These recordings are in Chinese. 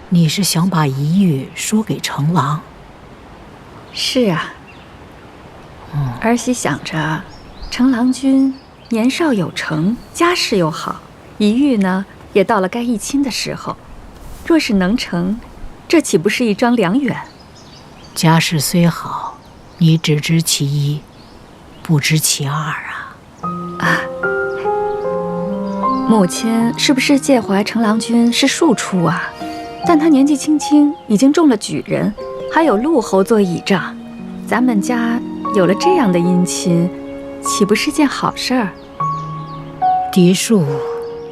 你是想把一玉说给成郎？是啊。儿媳想着，成郎君年少有成，家世又好，一玉呢也到了该议亲的时候，若是能成，这岂不是一桩良缘？家世虽好，你只知其一，不知其二啊！母亲是不是介怀成郎君是庶出啊？但他年纪轻轻，已经中了举人，还有陆侯做倚仗，咱们家有了这样的姻亲，岂不是件好事儿？嫡庶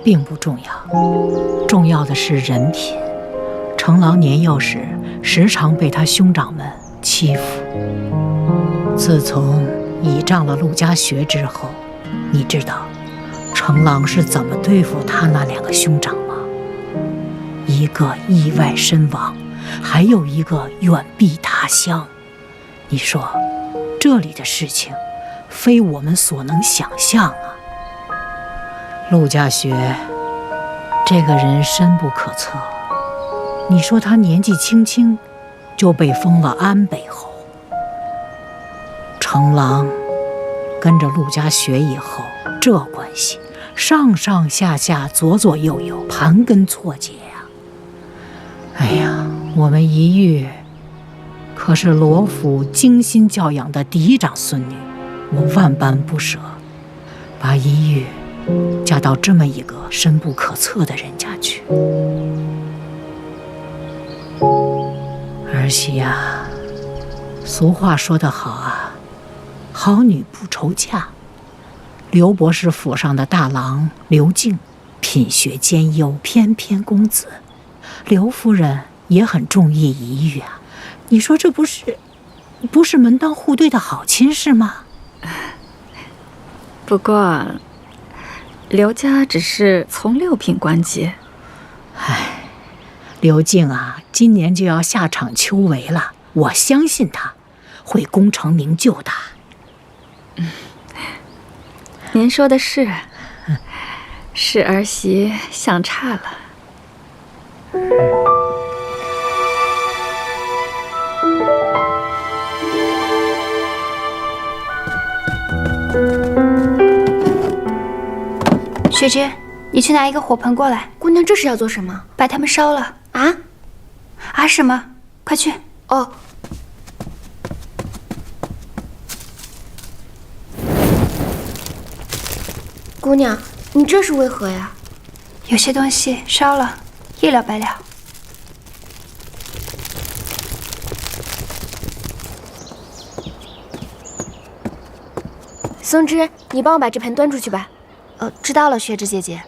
并不重要，重要的是人品。成郎年幼时，时常被他兄长们欺负。自从倚仗了陆家学之后，你知道成郎是怎么对付他那2个兄长吗？一个意外身亡，还有一个远避他乡。你说这里的事情非我们所能想象啊！陆家学这个人深不可测，你说他年纪轻轻就被封了安北侯。成郎跟着陆家学以后，这关系上上下下左左右右，盘根错节呀！哎呀，我们一玉可是罗府精心教养的嫡长孙女，我万般不舍，把一玉嫁到这么一个深不可测的人家去。儿媳呀，俗话说得好啊，好女不愁嫁。刘博士府上的大郎刘敬品学兼优，翩翩公子，刘夫人也很中意一玉啊。你说这不是门当户对的好亲事吗？不过刘家只是从6品官阶。唉，刘敬啊，今年就要下场秋闱了，我相信他会功成名就的。您说的是，是儿媳想差了。雪芝，你去拿一个火盆过来。姑娘，这是要做什么？把它们烧了。啊什么？快去。哦。姑娘，你这是为何呀？有些东西烧了，一了百了。松枝，你帮我把这盆端出去吧。知道了，雪芝姐姐。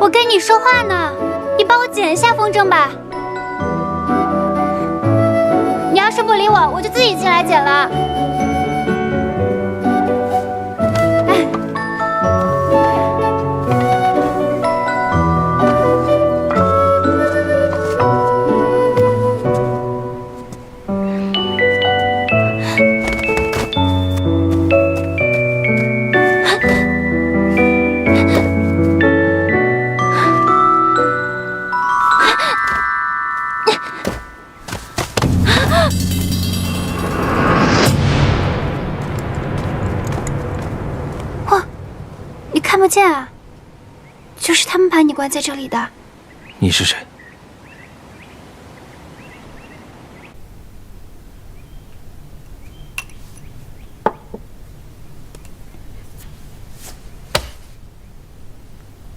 我跟你说话呢，你帮我剪一下风筝吧。你要是不理我，我就自己进来剪了。见啊，就是他们把你关在这里的。你是谁？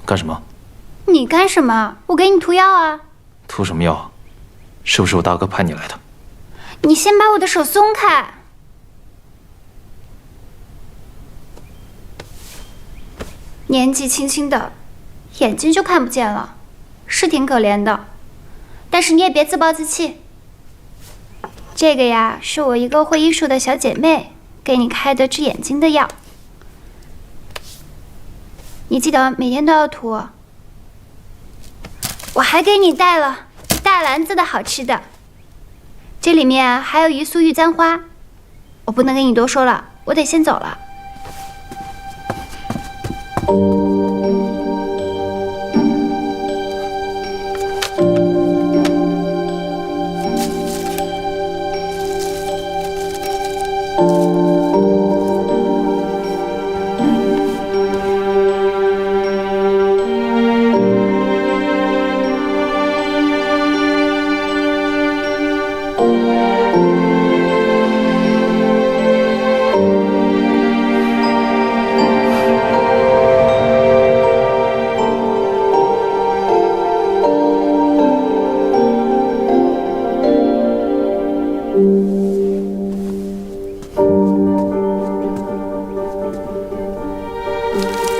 干什么？你干什么？我给你涂药啊。涂什么药？是不是我大哥派你来的？你先把我的手松开。年纪轻轻的，眼睛就看不见了，是挺可怜的。但是你也别自暴自弃。这个呀，是我一个会医术的小姐妹给你开的治眼睛的药，你记得每天都要涂。我还给你带了大篮子的好吃的，这里面还有一束玉簪花。我不能跟你多说了，我得先走了。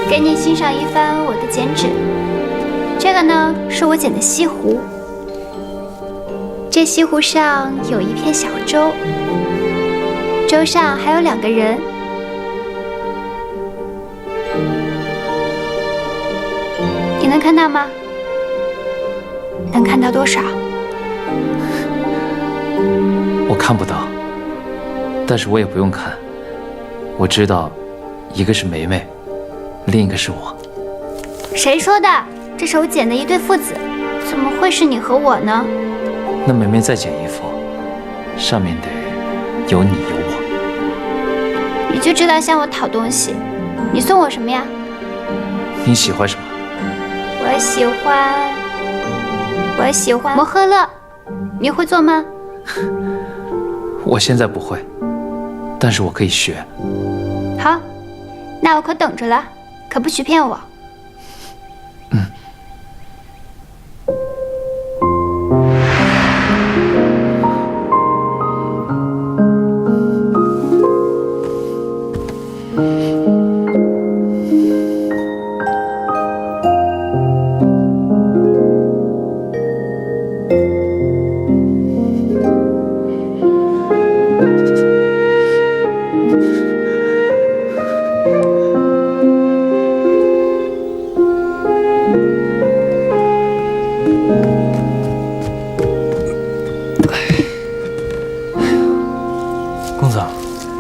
给你欣赏一番我的剪纸。这个呢，是我剪的西湖。这西湖上有一片小舟，舟上还有2个人。你能看到吗？能看到多少？我看不到，但是我也不用看。我知道，一个是梅梅，另一个是我。谁说的？这是我剪的一对父子，怎么会是你和我呢？那梅梅再剪一副，上面得有你有我。你就知道向我讨东西。你送我什么呀？你喜欢什么？我喜欢摩诃勒。你会做吗？我现在不会，但是我可以学。好，那我可等着了，可不许骗我。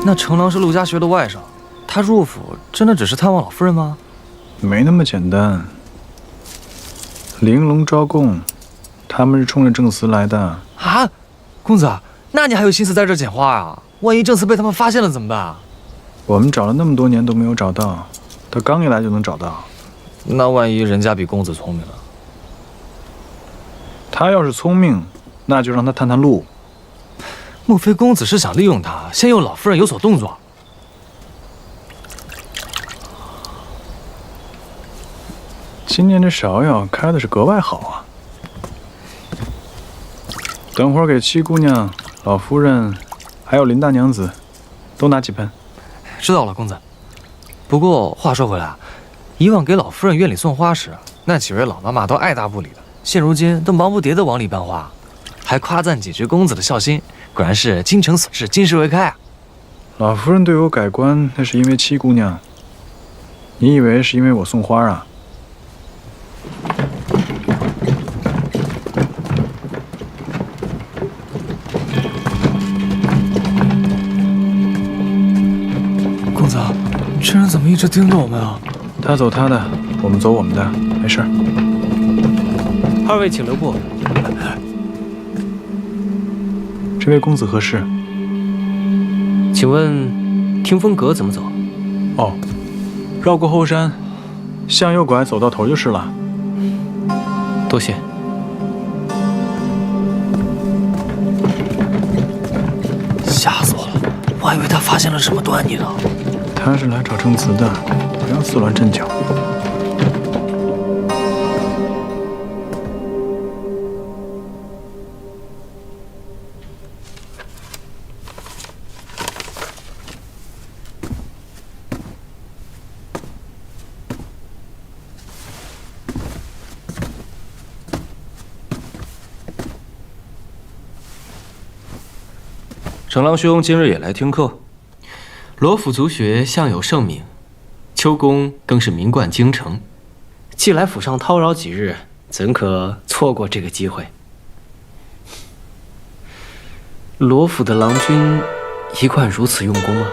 那成郎是陆家学的外甥，他入府真的只是探望老夫人吗？没那么简单。玲珑招供，他们是冲着正司来的。啊，公子，那你还有心思在这捡花啊？万一正司被他们发现了怎么办？我们找了那么多年都没有找到，他刚一来就能找到。那万一人家比公子聪明呢？他要是聪明，那就让他探探路。莫非公子是想利用他，先诱老夫人有所动作？今年这芍药开的是格外好啊！等会儿给七姑娘、老夫人，还有林大娘子，都拿几盆。知道了，公子。不过话说回来，以往给老夫人院里送花时，那几位老妈妈都爱答不理的，现如今都忙不迭地往里搬花，还夸赞几句公子的孝心。果然是精诚所至，金石为开啊！老夫人对我改观，那是因为七姑娘。你以为是因为我送花啊？公子，这人怎么一直盯着我们啊？他走他的，我们走我们的，没事。二位请留步。这位公子何事？请问听风阁怎么走？哦，绕过后山，向右拐，走到头就是了。多谢。吓死我了，我还以为他发现了什么端倪呢。他是来找证词的，不要自乱阵脚。程郎兄今日也来听课。罗府族学向有盛名，秋宫更是名冠京城。既来府上叨扰几日，怎可错过这个机会？罗府的郎君一贯如此用功吗？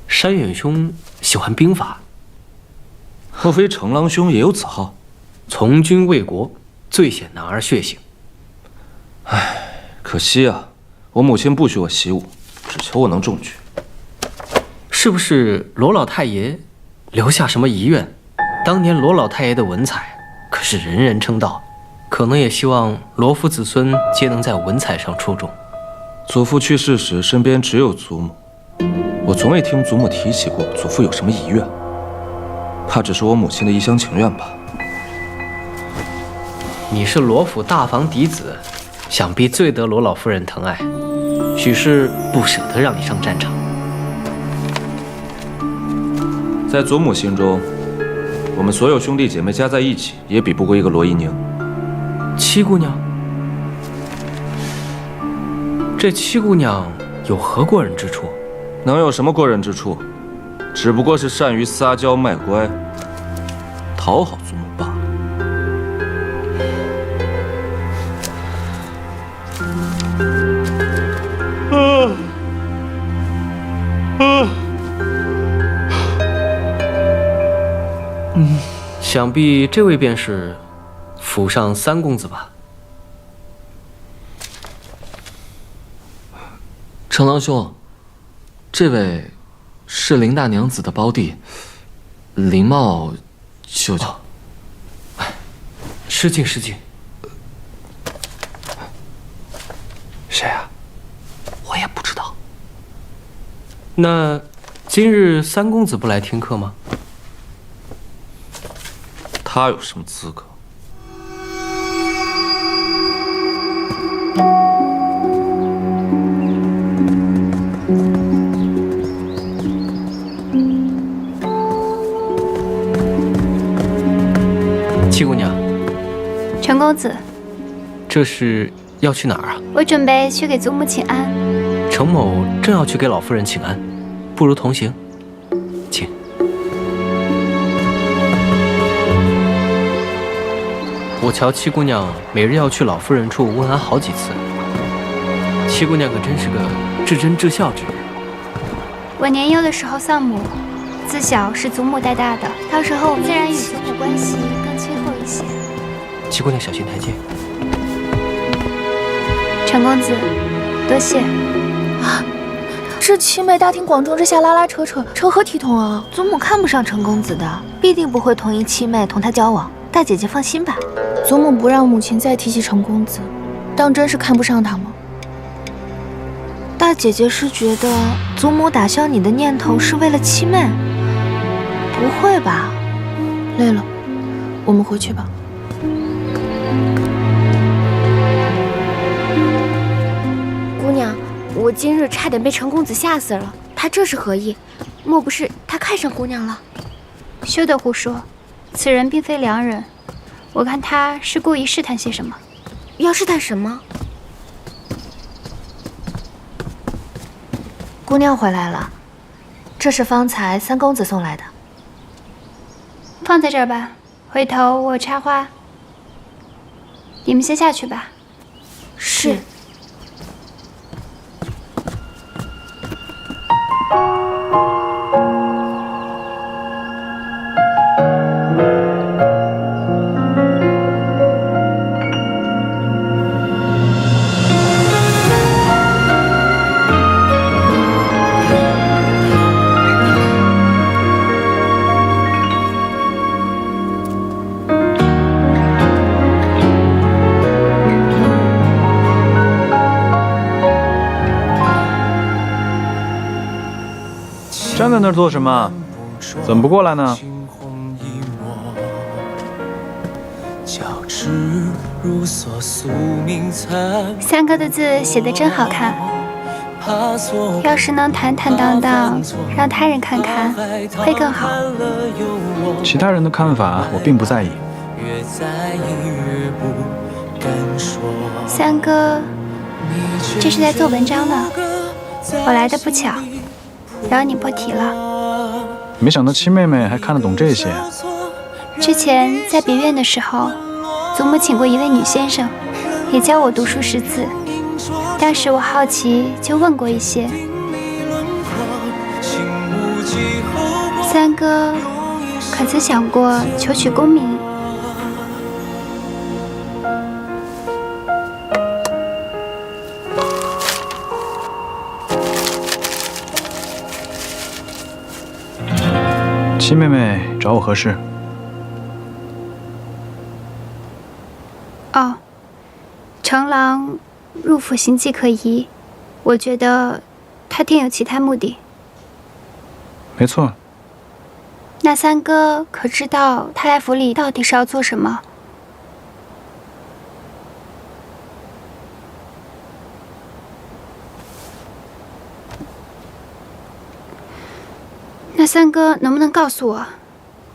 山远兄喜欢兵法，莫非程郎兄也有此好？从军为国，最显男儿血性。可惜啊，我母亲不许我习武，只求我能中举。是不是罗老太爷留下什么遗愿？当年罗老太爷的文采可是人人称道，可能也希望罗府子孙皆能在文采上出众。祖父去世时，身边只有祖母，我从未听祖母提起过祖父有什么遗愿，怕只是我母亲的一厢情愿吧。你是罗府大房嫡子，想必最得罗老夫人疼爱，许是不舍得让你上战场。在祖母心中，我们所有兄弟姐妹加在一起，也比不过一个罗一宁。七姑娘，这七姑娘有何过人之处？能有什么过人之处？只不过是善于撒娇卖乖，讨好祖母罢了。想必这位便是府上三公子吧？程郎兄，这位是林大娘子的胞弟，林茂舅舅。失敬失敬。谁啊？我也不知道。那今日三公子不来听课吗？他有什么资格？七姑娘，陈公子，这是要去哪儿啊？我准备去给祖母请安。程某正要去给老夫人请安，不如同行，请。我瞧七姑娘每日要去老夫人处问安好几次，七姑娘可真是个至真至孝之人。我年幼的时候丧母，自小是祖母带大的，到时候自然与祖母关系更亲厚一些。七姑娘小心台阶。陈公子，多谢。这七妹大庭广众之下拉拉扯扯，成何体统啊！祖母看不上陈公子的，必定不会同意七妹同他交往。大姐姐放心吧。祖母不让母亲再提起陈公子，当真是看不上他吗？大姐姐是觉得祖母打消你的念头是为了七妹？不会吧？累了，我们回去吧。姑娘，我今日差点被陈公子吓死了，他这是何意？莫不是他看上姑娘了？休得胡说，此人并非良人，我看他是故意试探些什么。要试探什么？姑娘回来了，这是方才三公子送来的。放在这儿吧，回头我插花。你们先下去吧。是。站在那儿做什么？怎么不过来呢？三哥的字写得真好看，要是能坦坦荡荡，让他人看看，会更好。其他人的看法我并不在意。三哥，这是在做文章呢，我来的不巧，饶你破题了。没想到七妹妹还看得懂这些。之前在别院的时候，祖母请过一位女先生，也教我读书识字。当时我好奇，就问过一些。三哥，可曾想过求取功名？七妹妹找我何事？哦，程郎入府行迹可疑，我觉得他定有其他目的。没错。那三哥可知道他来府里到底是要做什么？那三哥能不能告诉我，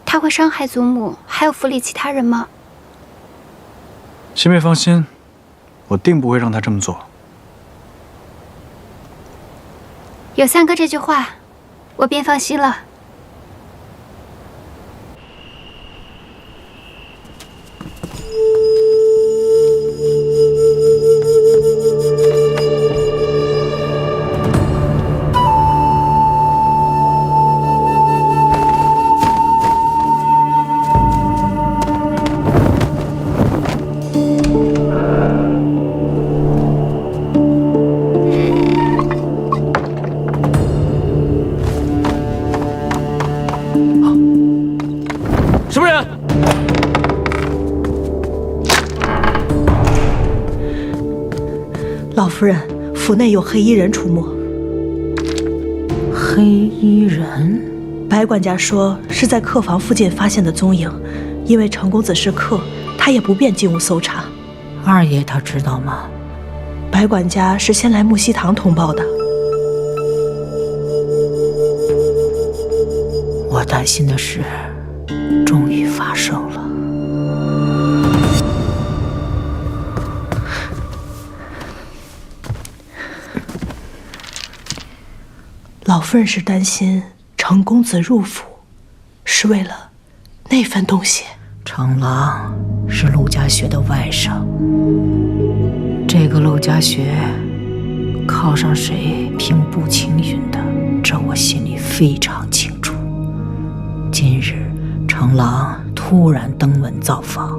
他会伤害祖母还有府里其他人吗？七妹放心，我定不会让他这么做。有三哥这句话，我便放心了。什么人？老夫人，府内有黑衣人出没。黑衣人？白管家说是在客房附近发现的踪影，因为程公子是客，他也不便进屋搜查。二爷他知道吗？白管家是先来木樨堂通报的。我担心的事终于发生了。老夫人是担心程公子入府是为了那份东西。程郎是陆家学的外甥，这个陆家学靠上谁平步青云的，这我心里非常清楚。今日程郎突然登门造访，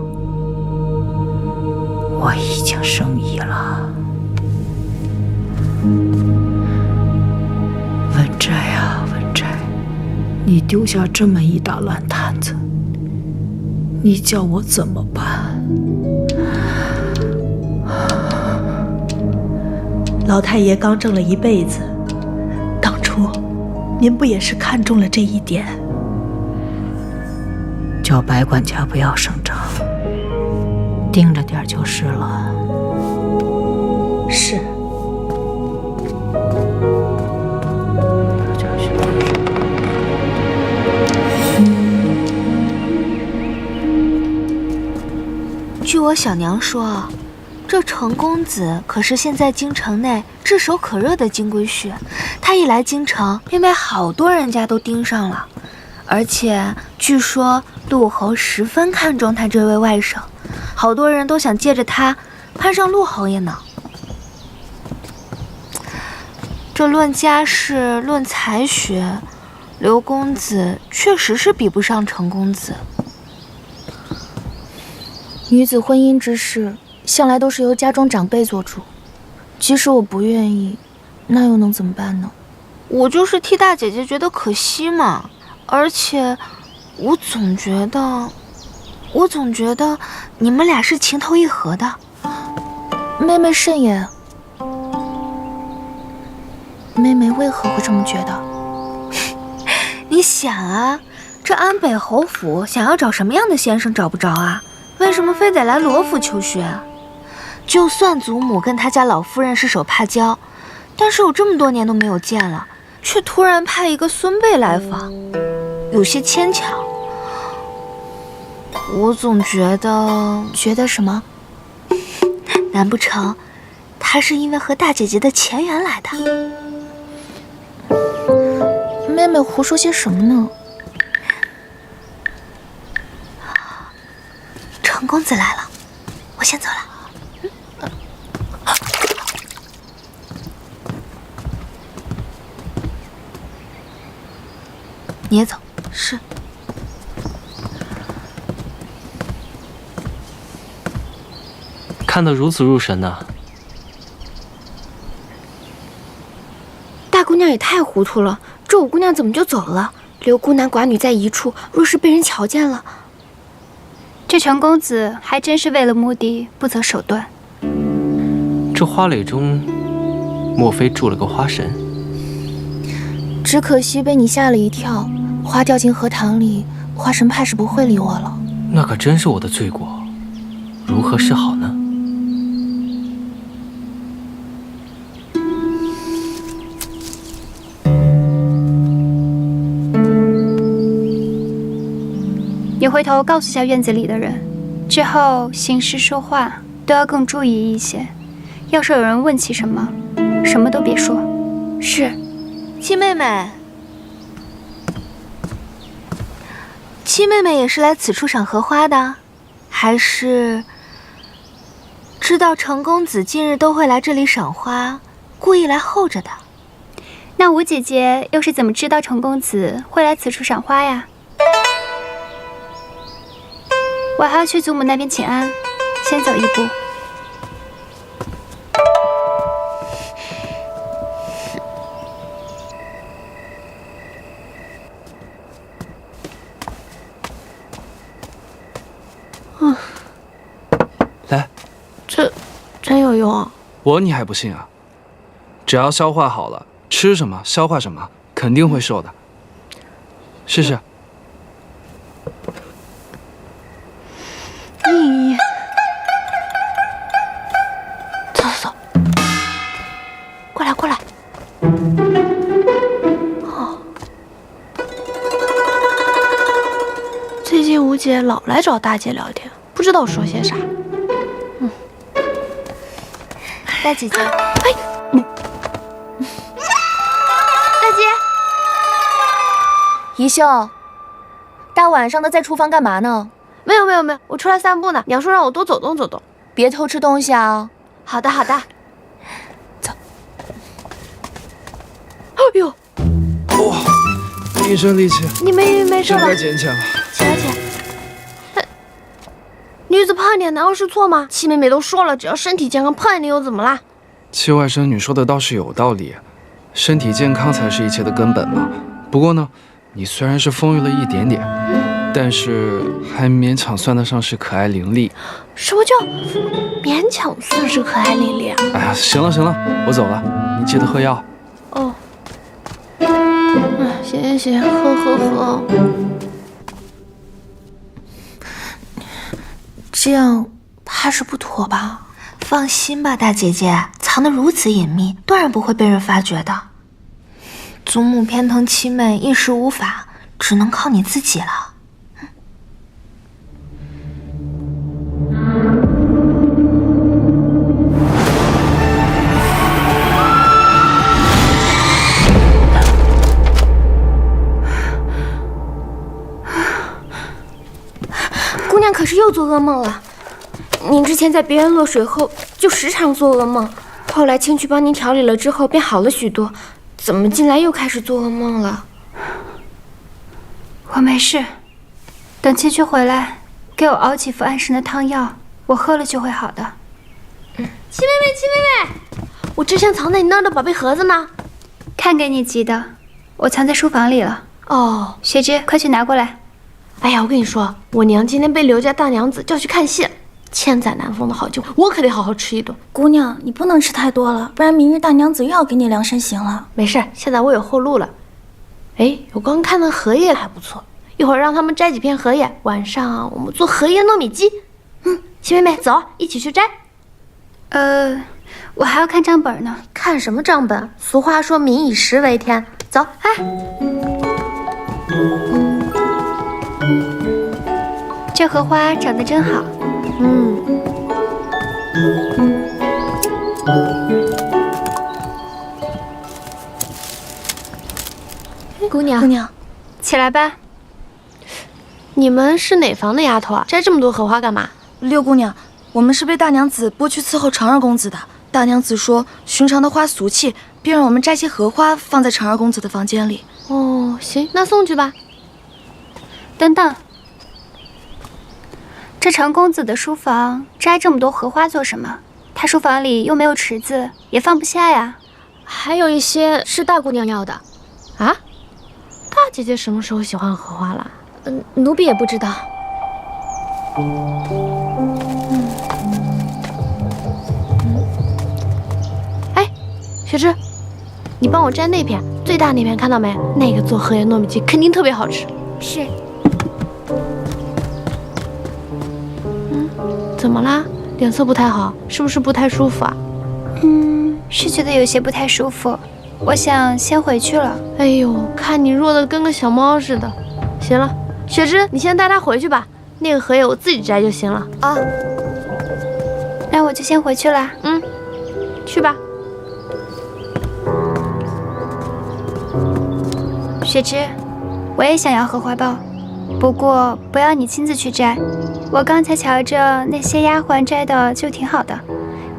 我已经生疑了。文斋啊文斋，你丢下这么一大烂摊子，你叫我怎么办？老太爷刚挣了一辈子，当初您不也是看中了这一点？叫白管家不要声张，盯着点就是了。是。据我小娘说，这程公子可是现在京城内炙手可热的金龟婿，他一来京城，便被好多人家都盯上了。而且据说陆侯十分看重他这位外甥，好多人都想借着他攀上陆侯爷呢。这论家世，论才学，刘公子确实是比不上程公子。女子婚姻之事，向来都是由家中长辈做主，即使我不愿意，那又能怎么办呢？我就是替大姐姐觉得可惜嘛。而且，我总觉得你们俩是情投意合的。妹妹甚也。妹妹为何会这么觉得？你想啊，这安北侯府想要找什么样的先生找不着啊？为什么非得来罗府求学？就算祖母跟他家老夫人是手帕交，但是有这么多年都没有见了，却突然派一个孙辈来访，有些牵强。我总觉得什么？难不成他是因为和大姐姐的前缘来的？妹妹胡说些什么呢？程公子来了，我先走了。你也走。是。看得如此入神呢。大姑娘也太糊涂了，这五姑娘怎么就走了？留孤男寡女在一处，若是被人瞧见了，这程公子还真是为了目的不择手段。这花蕾中，莫非住了个花神？只可惜被你吓了一跳，花掉进荷塘里，花神怕是不会理我了。那可真是我的罪过，如何是好呢？你回头告诉下院子里的人，之后行事说话都要更注意一些。要是有人问起什么，什么都别说。是。七妹妹，七妹妹也是来此处赏荷花的，还是知道程公子近日都会来这里赏花，故意来候着的？那吴姐姐又是怎么知道程公子会来此处赏花呀？我还要去祖母那边请安，先走一步。来，这真有用啊！我你还不信啊？只要消化好了，吃什么消化什么，肯定会瘦的。试试。你走，过来。哦，最近吴姐老来找大姐聊天，不知道说些啥。大姐姐，大姐，宜秀，大晚上的在厨房干嘛呢？没有，我出来散步呢。娘说让我多走动走动，别偷吃东西啊。好的。走。哎呦，哇，一身力气，你没事吧？真该捡起来了。起来。女子胖一点难道是错吗？七妹妹都说了，只要身体健康，胖一点又怎么啦？七外甥女说的倒是有道理，身体健康才是一切的根本嘛。不过呢，你虽然是丰腴了一点点，但是还勉强算得上是可爱伶俐。什么叫勉强算是可爱伶俐啊？哎呀，行了，我走了，你记得喝药。哦。行，喝。这样怕是不妥吧？放心吧，大姐姐，藏得如此隐秘，断然不会被人发觉的。祖母偏疼七妹，一时无法，只能靠你自己了。姑娘可是又做噩梦了。您之前在别人落水后就时常做噩梦，后来青去帮您调理了之后便好了许多，怎么近来又开始做噩梦了？我没事，等青去回来，给我熬几副安神的汤药，我喝了就会好的。七妹妹，我之前藏在你那儿的宝贝盒子呢？看给你急的，我藏在书房里了。哦，雪芝，快去拿过来。哎呀，我跟你说，我娘今天被刘家大娘子叫去看戏，千载难逢的好酒，我可得好好吃一顿。姑娘，你不能吃太多了，不然明日大娘子又要给你量身刑了。没事，现在我有后路了。哎，我刚看的荷叶还不错，一会儿让他们摘几片荷叶，晚上我们做荷叶糯米鸡。七妹妹，走，一起去摘。我还要看账本呢。看什么账本？俗话说民以食为天。走，这荷花长得真好。姑娘，起来吧。你们是哪房的丫头啊？摘这么多荷花干嘛？六姑娘，我们是被大娘子拨去伺候成儿公子的。大娘子说，寻常的花俗气，便让我们摘些荷花放在成儿公子的房间里。哦，行，那送去吧。等等，这成公子的书房摘这么多荷花做什么？他书房里又没有池子，也放不下呀。还有一些是大姑娘要的。啊？大姐姐什么时候喜欢荷花了？奴婢也不知道。哎，雪芝，你帮我摘那片，最大那片，看到没？那个做荷叶糯米鸡肯定特别好吃。是。怎么啦？脸色不太好，是不是不太舒服啊？是觉得有些不太舒服，我想先回去了。哎呦，看你弱得跟个小猫似的。行了，雪芝，你先带她回去吧，那个荷叶我自己摘就行了啊。那我就先回去啦。去吧。雪芝，我也想要荷花苞，不过不要你亲自去摘。我刚才瞧着那些丫鬟摘的就挺好的，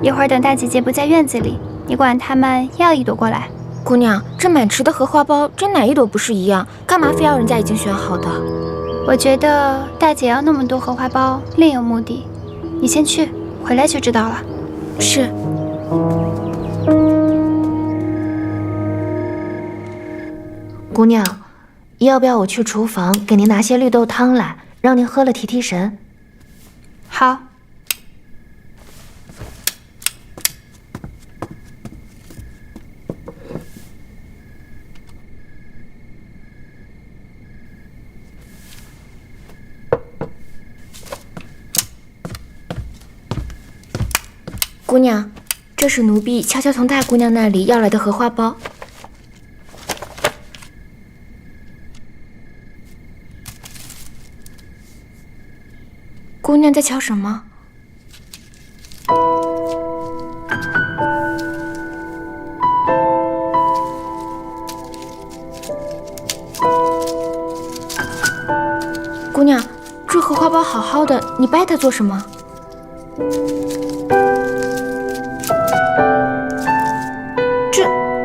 一会儿等大姐姐不在院子里，你管她们要一朵过来。姑娘，这满池的荷花苞，真哪一朵不是一样？干嘛非要人家已经选好的？我觉得大姐要那么多荷花苞，另有目的。你先去，回来就知道了。是。姑娘，要不要我去厨房给您拿些绿豆汤来，让您喝了提提神？好。姑娘，这是奴婢悄悄从大姑娘那里要来的荷花苞。姑娘在瞧什么？姑娘，这荷花苞好好的，你掰它做什么？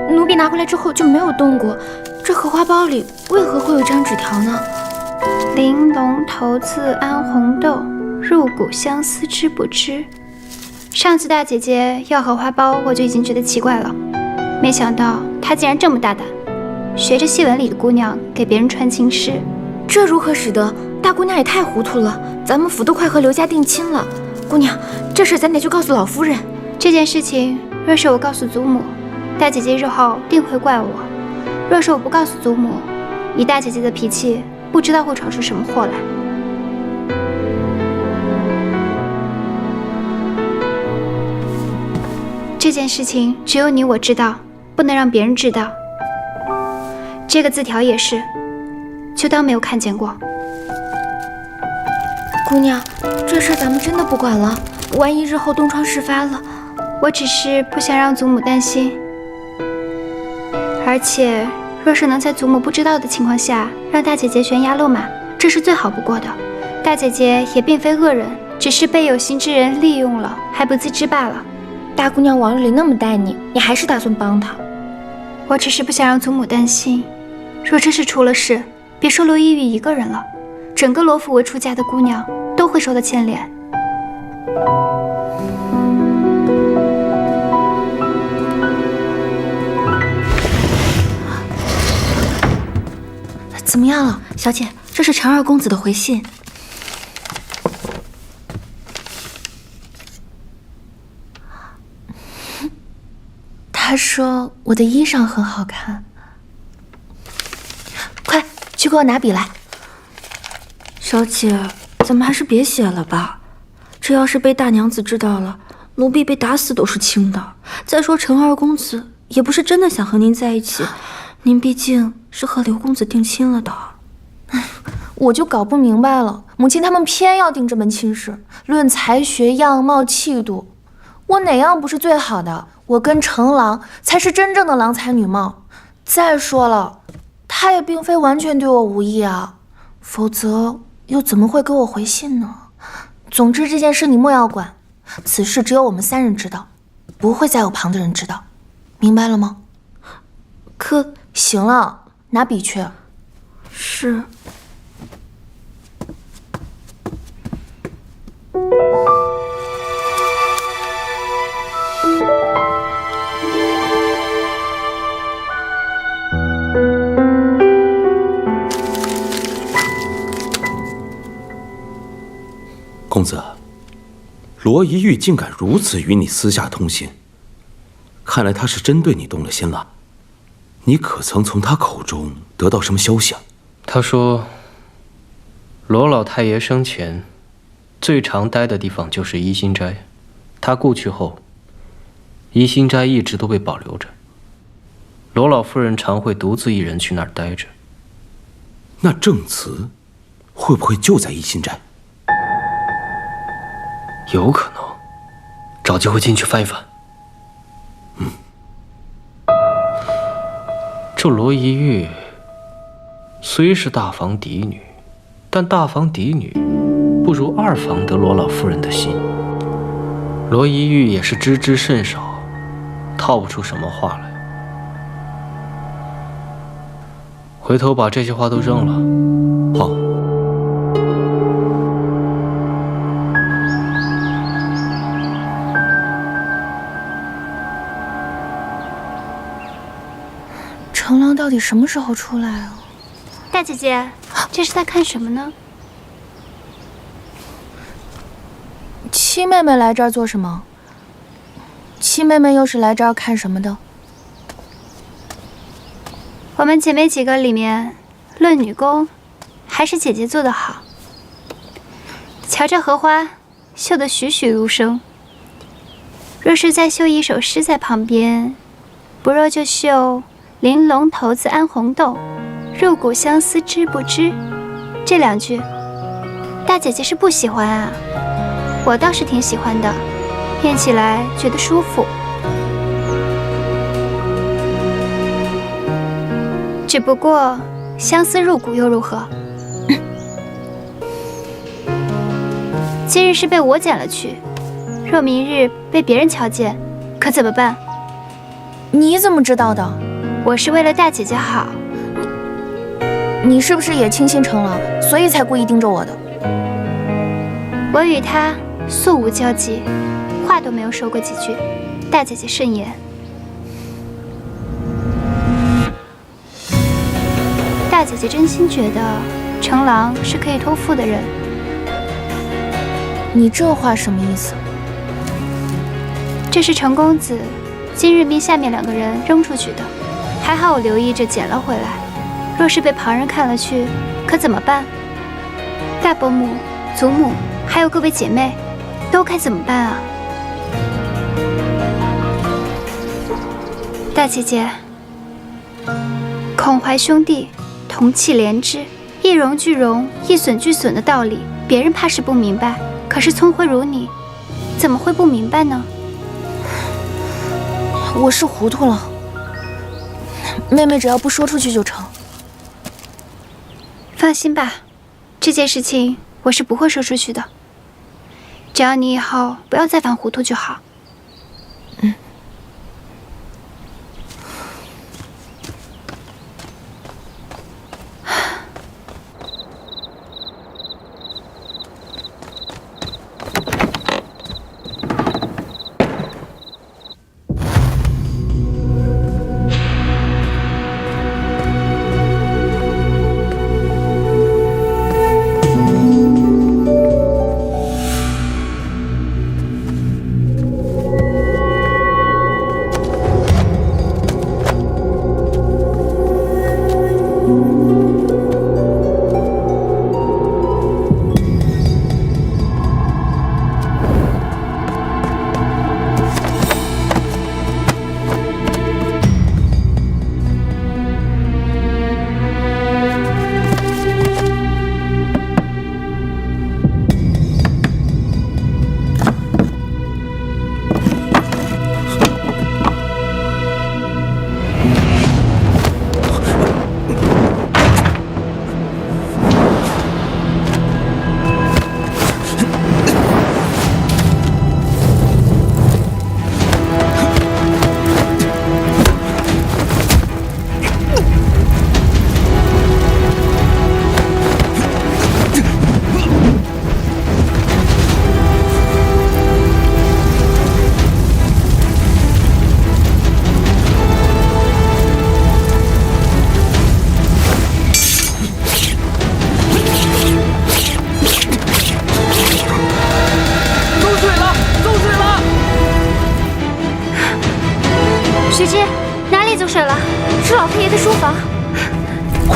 奴婢拿回来之后就没有动过，这荷花苞里为何会有一张纸条呢？玲珑骰子安红豆，入骨相思知不知？上次大姐姐要荷花苞，我就已经觉得奇怪了，没想到她竟然这么大胆，学着戏文里的姑娘给别人传情诗。这如何使得？大姑娘也太糊涂了，咱们府都快和刘家定亲了。姑娘，这事咱得去告诉老夫人。这件事情若是我告诉祖母，大姐姐日后定会怪我；若是我不告诉祖母，以大姐姐的脾气，不知道会闯出什么祸来。这件事情只有你我知道，不能让别人知道。这个字条也是，就当没有看见过。姑娘，这事咱们真的不管了，万一日后东窗事发了，我只是不想让祖母担心。而且，若是能在祖母不知道的情况下让大姐姐悬崖勒马，这是最好不过的。大姐姐也并非恶人，只是被有心之人利用了，还不自知罢了。大姑娘往日里那么待你，你还是打算帮她？我只是不想让祖母担心。若真是出了事，别说罗依玉一个人了，整个罗府未出嫁的姑娘都会受到牵连。怎么样了，小姐？这是陈二公子的回信。他说我的衣裳很好看。去给我拿笔来。小姐，咱们还是别写了吧，这要是被大娘子知道了，奴婢被打死都是轻的。再说陈二公子也不是真的想和您在一起，您毕竟是和刘公子定亲了的。我就搞不明白了，母亲他们偏要定这门亲事，论才学、样貌、气度，我哪样不是最好的？我跟程郎才是真正的郎才女貌。再说了，他也并非完全对我无意啊，否则又怎么会给我回信呢？总之这件事你莫要管，此事只有我们3人知道，不会再有旁的人知道，明白了吗？可行了，拿笔去。是。公子，罗一玉竟敢如此与你私下通信，看来他是真对你动了心了。你可曾从他口中得到什么消息啊？他说，罗老太爷生前最常待的地方就是怡心斋，他故去后，怡心斋一直都被保留着。罗老夫人常会独自一人去那儿待着。那证词会不会就在怡心斋？有可能，找机会进去翻一翻。这罗一玉虽是大房嫡女，但大房嫡女不如二房得罗老夫人的心。罗一玉也是知之甚少，套不出什么话来。回头把这些话都扔了。好。程郎到底什么时候出来啊？大姐姐，这是在看什么呢？七妹妹来这儿做什么？七妹妹又是来这儿看什么的？我们姐妹几个里面，论女工，还是姐姐做得好。瞧这荷花，绣得栩栩如生。若是再绣一首诗在旁边，不若就绣“玲珑骰子安红豆，入骨相思知不知”这2句。大姐姐是不喜欢啊，我倒是挺喜欢的，念起来觉得舒服。只不过相思入骨又如何？今日是被我捡了去，若明日被别人瞧见，可怎么办？你怎么知道的？我是为了大姐姐好。你是不是也轻信程郎，所以才故意盯着我的？我与他素无交集，话都没有说过几句。大姐姐慎言。大姐姐真心觉得程郎是可以托付的人。你这话什么意思？这是程公子今日命下面2个人扔出去的，还好我留意着捡了回来。若是被旁人看了去，可怎么办？大伯母、祖母还有各位姐妹，都该怎么办啊？大姐姐，孔怀兄弟同气连枝，一荣俱荣，一损俱损的道理，别人怕是不明白，可是聪慧如你，怎么会不明白呢？我是糊涂了，妹妹只要不说出去就成。放心吧，这件事情我是不会说出去的，只要你以后不要再犯糊涂就好。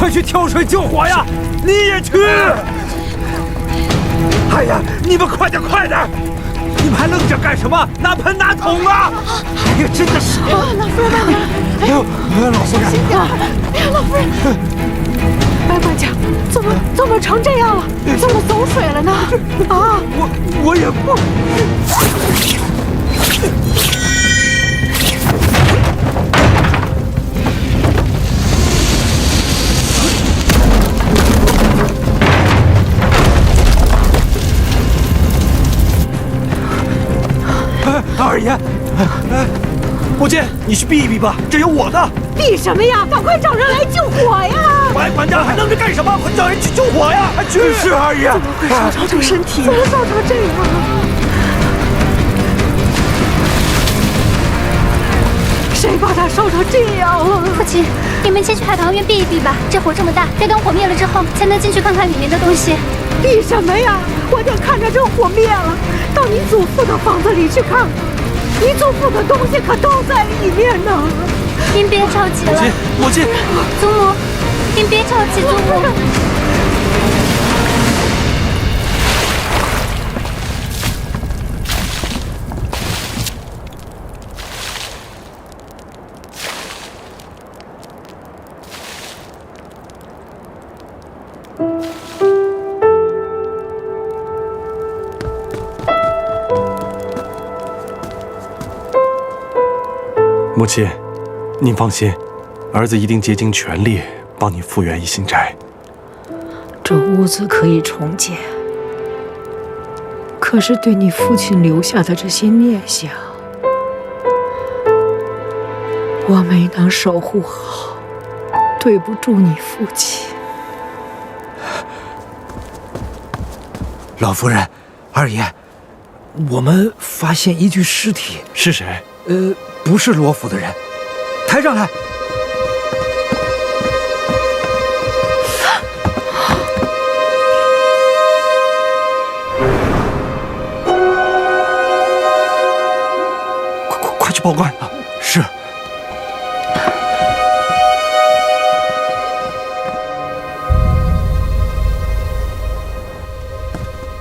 快去跳水救火呀！你也去！哎呀，你们快点快点！你们还愣着干什么？拿盆拿桶啊！哎呀，真的是！老夫人慢点！哎呦，老夫人，小心点！哎呀，老夫人，白管家，怎么成这样了？怎么走水了呢？啊！我也不。二爷，母亲，你去避一避吧，这有我的。避什么呀？赶快找人来救火呀！白管家还愣着干什么？快找人去救火呀！去！是二爷。怎么会烧着这身体？怎么烧成这样？谁把他烧成这样了？父亲，你们先去海棠院避一避吧。这火这么大，得等火灭了之后，才能进去看看里面的东西。避什么呀？我得看着这火灭了，到你祖父的房子里去看看。你祖父的东西可都在里面呢。您别着急了，母亲，祖母，您别着急，祖母。母亲，您放心，儿子一定竭尽全力帮你复原一心斋。这屋子可以重建，可是对你父亲留下的这些念想，我没能守护好，对不住你父亲。老夫人，二爷，我们发现一具尸体。是谁？不是罗府的人，抬上来。快去报官啊！是。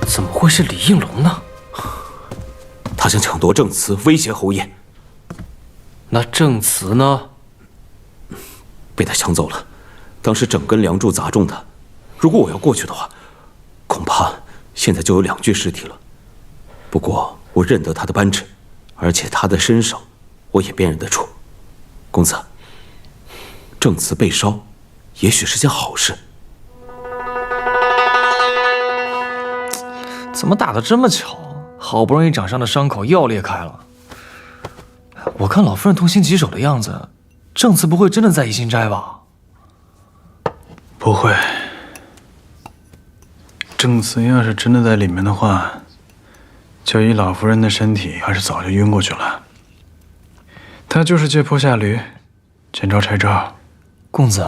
怎么会是李应龙呢？他想抢夺正祠，威胁侯爷。那正祠呢？被他抢走了。当时整根梁柱砸中他，如果我要过去的话，恐怕现在就有2具尸体了。不过我认得他的扳指，而且他的身上我也辨认得出。公子，正祠被烧，也许是件好事。怎么打得这么巧？好不容易长上的伤口又要裂开了。我看老夫人痛心疾首的样子，正祠不会真的在怡心斋吧？不会。正祠要是真的在里面的话，就以老夫人的身体，还是早就晕过去了。他就是借坡下驴，见招拆招。公子，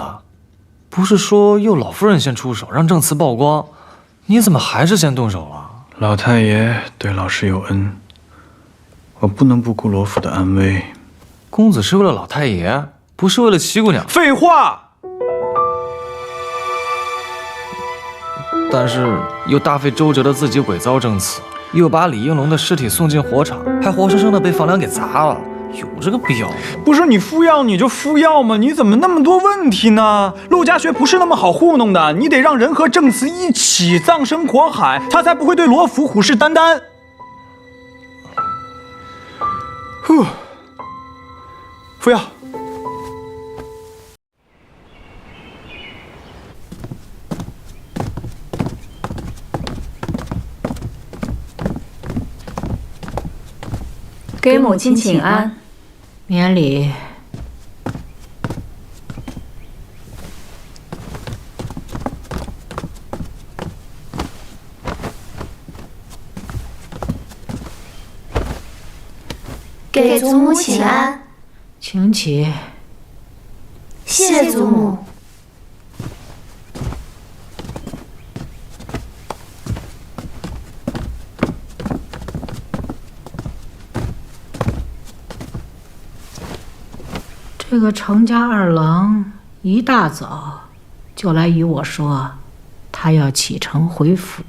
不是说由老夫人先出手让正祠曝光，你怎么还是先动手了？老太爷对老师有恩，我不能不顾罗府的安危。公子是为了老太爷，不是为了七姑娘。废话！但是又大费周折的自己伪造正祠，又把李应龙的尸体送进火场，还活生生的被房梁给砸了，有这个必要吗？不是你敷药你就敷药吗？你怎么那么多问题呢？陆家学不是那么好糊弄的，你得让人和正祠一起葬身火海，他才不会对罗府虎视眈眈。敷药。给母亲请安。免礼。给祖母请安。请起。谢祖母。这个程家二郎一大早就来与我说，他要启程回府。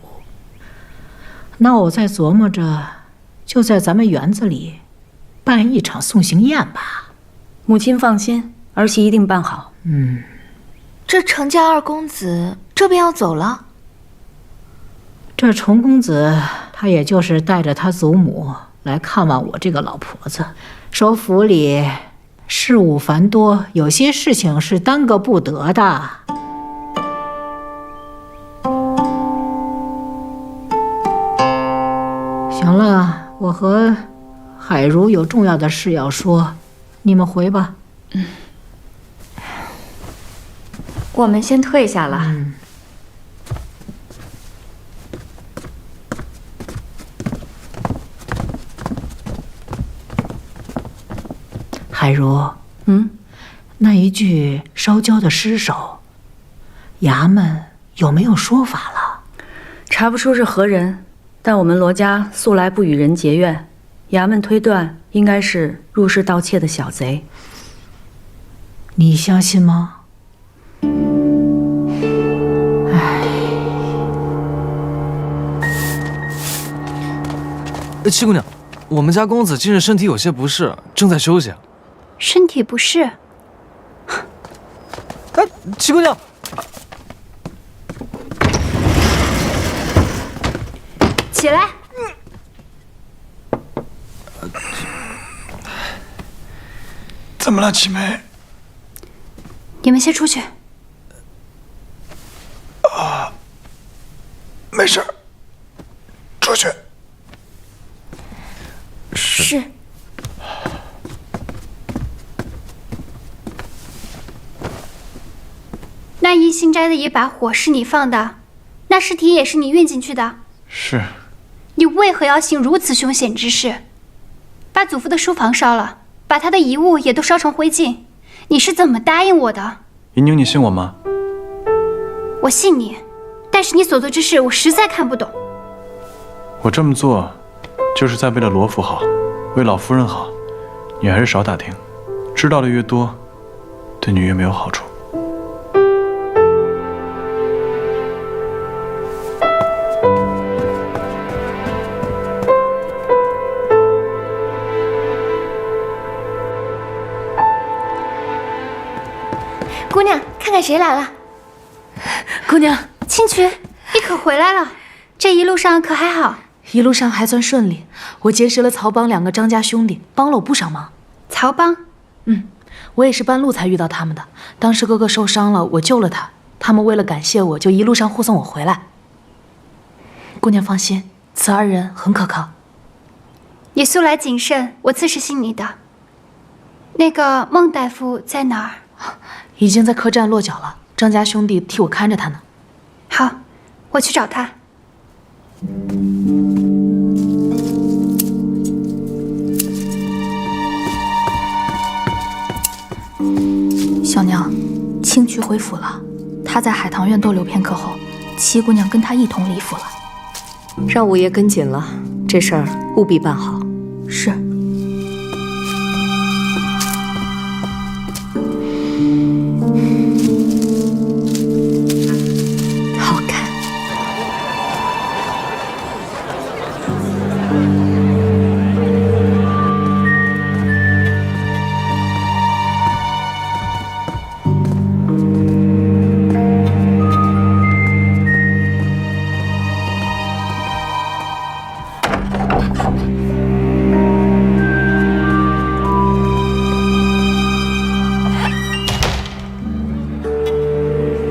那我在琢磨着，就在咱们园子里办一场送行宴吧。母亲放心，儿媳一定办好。这程家二公子这便要走了。这重公子他也就是带着他祖母来看望我这个老婆子，说府里事务繁多，有些事情是耽搁不得的。行了，我和海如有重要的事要说，你们回吧。我们先退下了。海如，那一具烧焦的尸首，衙门有没有说法了？查不出是何人，但我们罗家素来不与人结怨，衙门推断应该是入室盗窃的小贼。你相信吗？七姑娘，我们家公子近日身体有些不适，正在休息。身体不适？七姑娘，起来！怎么了，七妹？你们先出去。没事，出去。是。那一心斋的一把火是你放的，那尸体也是你运进去的。是。你为何要行如此凶险之事？把祖父的书房烧了，把他的遗物也都烧成灰烬，你是怎么答应我的？银宁，你信我吗？我信你，但是你所做之事我实在看不懂。我这么做，就是在为了罗府好，为老夫人好。你还是少打听，知道的越多，对你越没有好处。姑娘，看看谁来了。姑娘，青渠，你可回来了？这一路上可还好？一路上还算顺利，我结识了曹帮2个张家兄弟，帮了我不少忙。曹帮？我也是半路才遇到他们的。当时哥哥受伤了，我救了他，他们为了感谢我，就一路上护送我回来。姑娘放心，此2人很可靠。你素来谨慎，我自是信你的。那个孟大夫在哪儿？已经在客栈落脚了，张家兄弟替我看着他呢。好，我去找他。小娘，青渠回府了，他在海棠院逗留片刻后，七姑娘跟他一同离府了。让五爷跟紧了，这事儿务必办好。是。好看。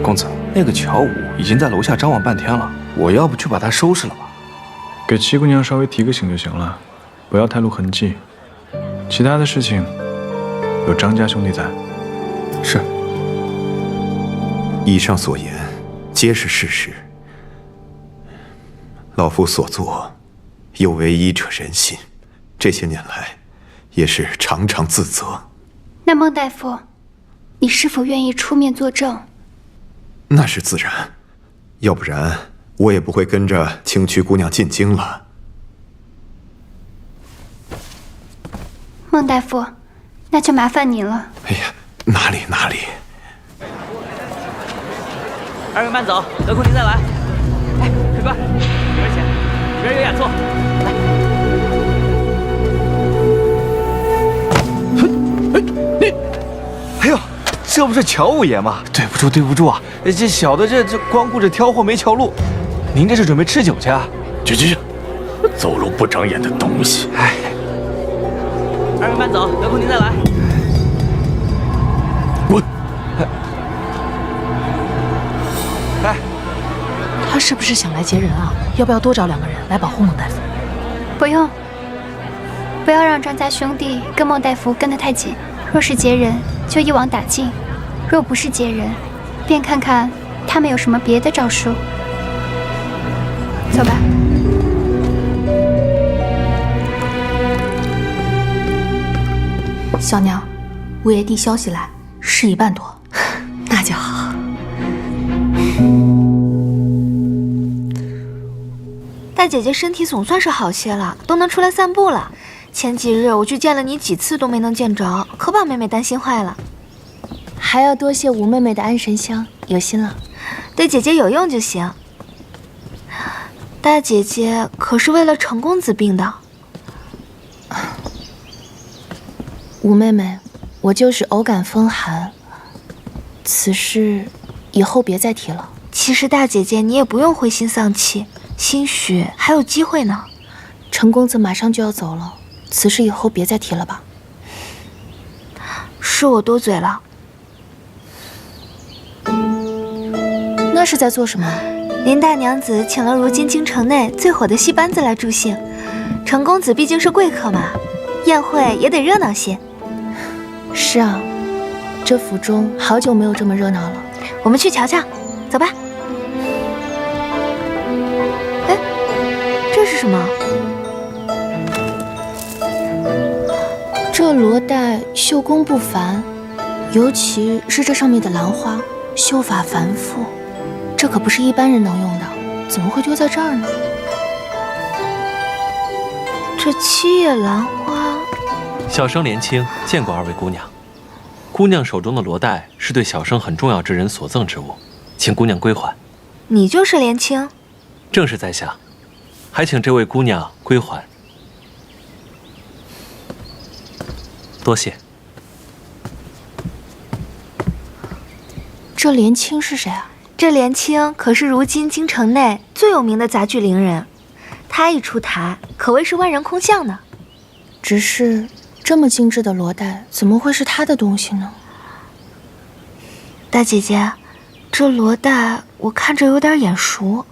公子，那个乔武已经在楼下张望半天了，我要不去把他收拾了吧？给七姑娘稍微提个醒就行了，不要太露痕迹。其他的事情有张家兄弟在。是。以上所言皆是事实，老夫所作有违医者仁心，这些年来也是常常自责。那孟大夫，你是否愿意出面作证？那是自然，要不然我也不会跟着青渠姑娘进京了。孟大夫，那就麻烦您了。哎呀，哪里哪里。2人慢走，得空您再来。哎，客官，这边请，这边有雅座。来。哎呦，这不是乔五爷吗？对不住啊，这小的这光顾着挑货没瞧路。您这是准备吃酒去啊？去，走路不长眼的东西！哎，2人慢走，得空您再来。滚！哎，他是不是想来劫人啊？要不要多找2个人来保护孟大夫？不用，不要让张家兄弟跟孟大夫跟得太紧。若是劫人，就一网打尽；若不是劫人，便看看他们有什么别的招数。走吧。小娘，五爷递消息来，事已办妥。那就好。大姐姐身体总算是好些了，都能出来散步了。前几日我去见了你几次都没能见着，可把妹妹担心坏了。还要多谢吴妹妹的安神香，有心了。对姐姐有用就行。大姐姐可是为了程公子病的。吴妹妹，我就是偶感风寒，此事以后别再提了。其实大姐姐你也不用灰心丧气，兴许还有机会呢。程公子马上就要走了，此事以后别再提了吧。是我多嘴了。那是在做什么？林大娘子请了如今京城内最火的戏班子来助兴，程公子毕竟是贵客嘛，宴会也得热闹些。是啊，这府中好久没有这么热闹了。我们去瞧瞧，走吧。哎，这是什么？这罗带绣工不凡，尤其是这上面的兰花，绣法繁复，这可不是一般人能用的，怎么会丢在这儿呢？这七叶兰花，小生连青见过2位姑娘。姑娘手中的罗带是对小生很重要之人所赠之物，请姑娘归还。你就是连青？正是在下，还请这位姑娘归还。多谢。这连青是谁啊？这连青可是如今京城内最有名的杂剧伶人，他一出台，可谓是万人空巷呢。只是这么精致的罗带，怎么会是他的东西呢？大姐姐，这罗带我看着有点眼熟，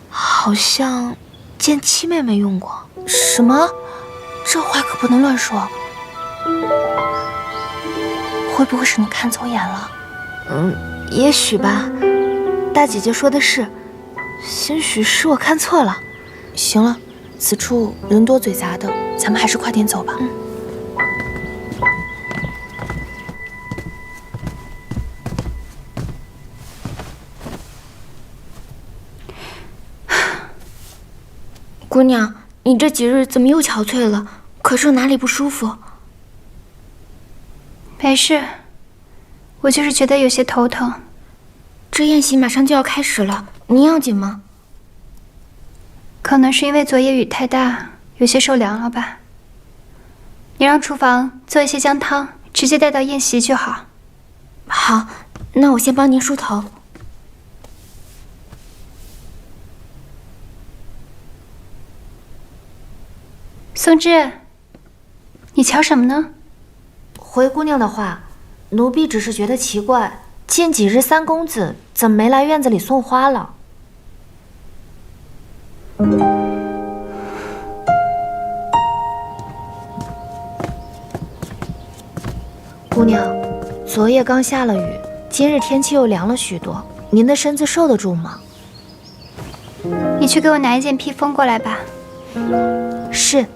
好像见七妹妹用过。什么？这话可不能乱说。会不会是你看走眼了？也许吧。大姐姐说的是，兴许是我看错了。行了，此处人多嘴杂的，咱们还是快点走吧。姑娘，你这几日怎么又憔悴了？可是哪里不舒服？没事，我就是觉得有些头疼。这宴席马上就要开始了，您要紧吗？可能是因为昨夜雨太大，有些受凉了吧。你让厨房做一些姜汤，直接带到宴席就好。好，那我先帮您梳头。松枝，你瞧什么呢？回姑娘的话，奴婢只是觉得奇怪，近几日三公子怎么没来院子里送花了？姑娘，昨夜刚下了雨，今日天气又凉了许多，您的身子受得住吗？你去给我拿一件披风过来吧。是。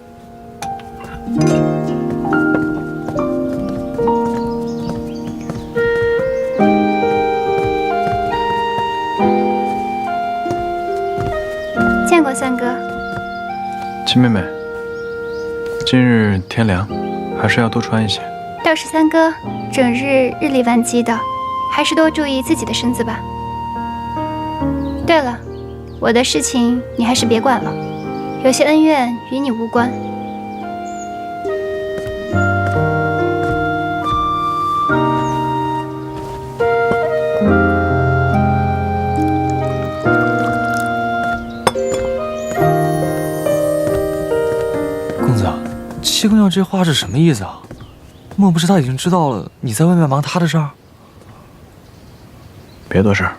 见过三哥。秦妹妹，今日天凉，还是要多穿一些。倒是三哥，整日日理万机的，还是多注意自己的身子吧。对了，我的事情你还是别管了，有些恩怨与你无关。公子，七姑娘这话是什么意思啊？莫不是她已经知道了你在外面忙她的事儿？别多事儿。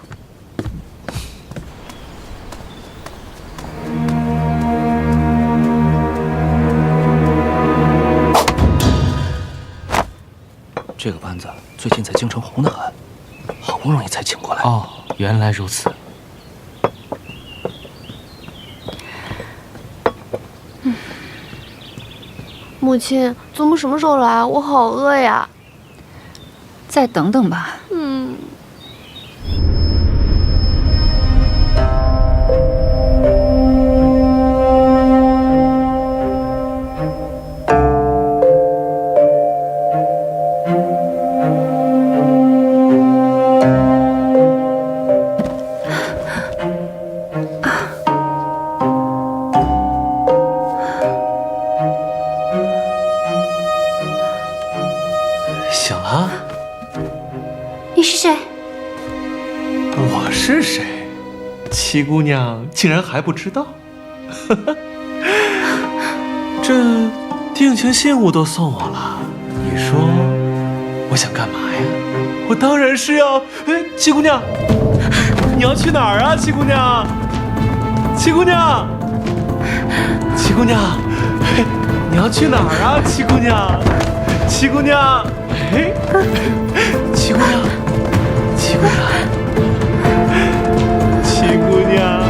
这个班子最近在京城红得很，好不容易才请过来。哦，原来如此。母亲，祖母什么时候来？我好饿呀。再等等吧。醒了？你是谁？我是谁？七姑娘竟然还不知道？这定情信物都送我了，你说我想干嘛呀？我当然是要……七姑娘，你要去哪儿啊？七姑娘，七姑娘，七姑娘，你要去哪儿啊？七姑娘，七姑娘。七姑娘，七姑娘，七姑娘。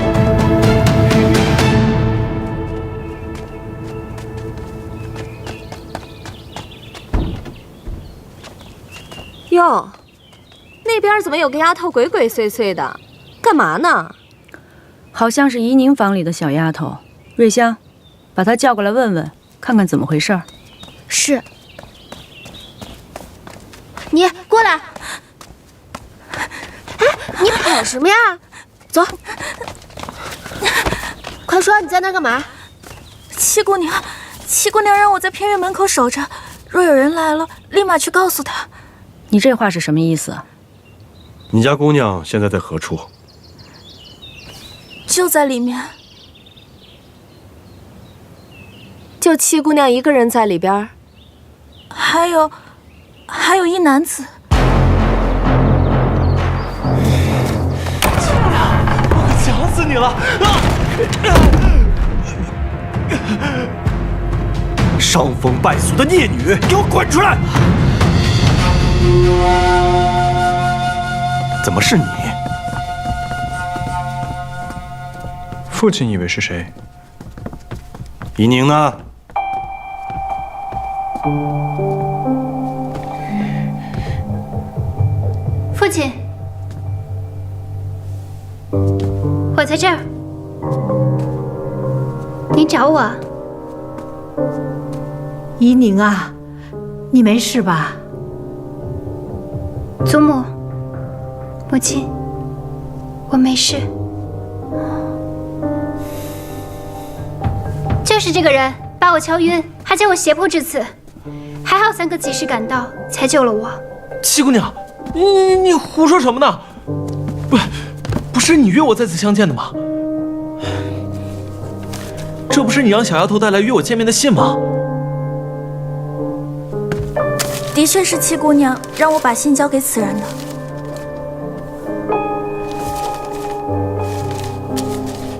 哟，那边怎么有个丫头鬼鬼祟祟的？干嘛呢？好像是怡宁房里的小丫头。瑞香，把她叫过来问问，看看怎么回事儿。是。你过来！哎，你跑什么呀？走，快说你在那干嘛？七姑娘让我在偏院门口守着，若有人来了，立马去告诉他。你这话是什么意思？你家姑娘现在在何处？就在里面。就七姑娘一个人在里边？还有一男子。我想死你了！伤风败俗的孽女，给我滚出来！怎么是你？父亲以为是谁？怡宁呢？父亲，我在这儿。你找我？怡宁啊，你没事吧？祖母，母亲，我没事。就是这个人把我敲晕，还将我胁迫至此，还好3个及时赶到，才救了我。七姑娘，你胡说什么呢？不是你约我再次相见的吗？这不是你让小丫头带来约我见面的信吗？的确是七姑娘让我把信交给此人的。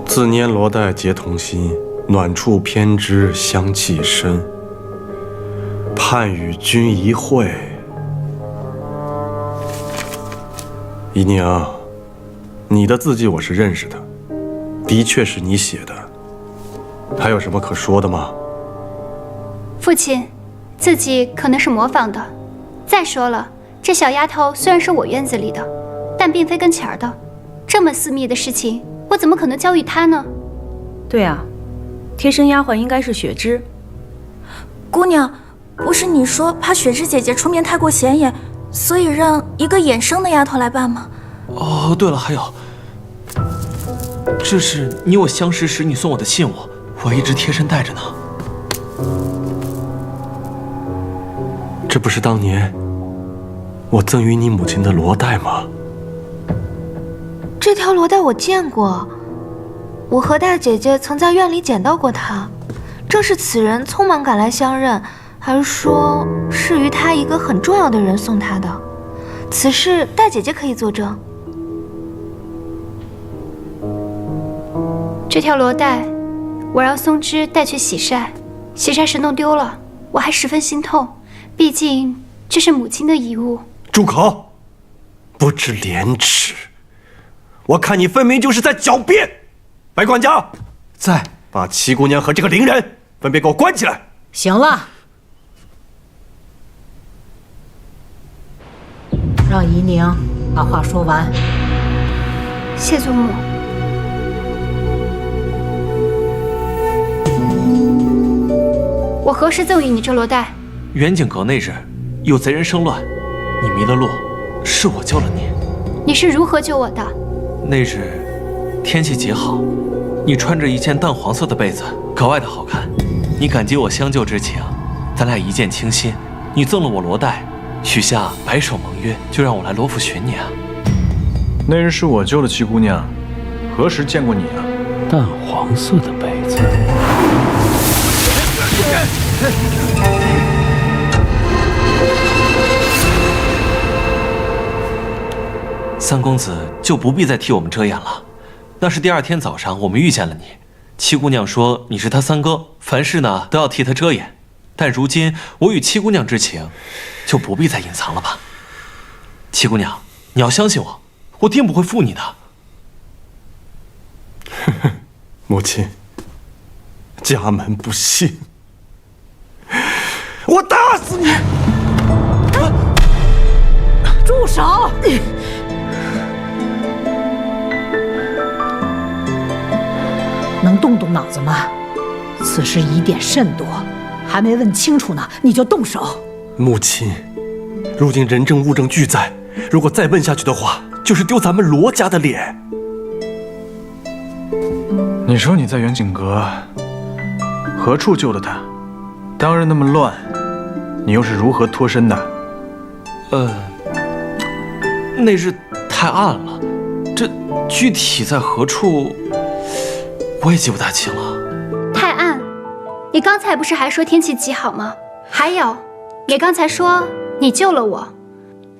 自拈罗带结同心，暖处偏知香气深。盼与君一会。怡宁，你的字迹我是认识的，的确是你写的。还有什么可说的吗？父亲，字迹可能是模仿的。再说了，这小丫头虽然是我院子里的，但并非跟前儿的。这么私密的事情，我怎么可能交与她呢？对啊，贴身丫鬟应该是雪芝。姑娘，不是你说怕雪芝姐姐出面太过显眼，所以让一个衍生的丫头来办吗？哦，对了，还有，这是你我相识时你送我的信物，我一直贴身带着呢。这不是当年我赠予你母亲的罗带吗？这条罗带我见过，我和大姐姐曾在院里捡到过它，正是此人匆忙赶来相认，还说是于他一个很重要的人送他的。此事大姐姐可以作证。这条罗带，我让松枝带去洗晒，洗晒时弄丢了，我还十分心痛，毕竟这是母亲的遗物。住口！不知廉耻！我看你分明就是在狡辩。白管家，在，把七姑娘和这个伶人分别给我关起来。行了，让怡宁把话说完。谢祖母。我何时赠予你这罗带？远景阁那日，有贼人生乱，你迷了路，是我救了你。你是如何救我的？那日天气极好，你穿着一件淡黄色的被子，格外的好看。你感激我相救之情，咱俩一见倾心，你赠了我罗带，许下白首盟约，就让我来罗府寻你啊。那日是我救了七姑娘，何时见过你啊？淡黄色的被子。三公子就不必再替我们遮掩了。那是第二天早上我们遇见了你，七姑娘说你是她三哥，凡事呢都要替她遮掩。但如今我与七姑娘之情，就不必再隐藏了吧。七姑娘，你要相信我，我定不会负你的。母亲，家门不幸，我打死你！住手！能动动脑子吗？此事疑点甚多，还没问清楚呢，你就动手。母亲，如今人证物证俱在，如果再问下去的话，就是丢咱们罗家的脸。你说你在远景阁何处救了他？当日那么乱，你又是如何脱身的？那日太暗了，这具体在何处，我也记不大清了。太暗？你刚才不是还说天气极好吗？还有，你刚才说你救了我，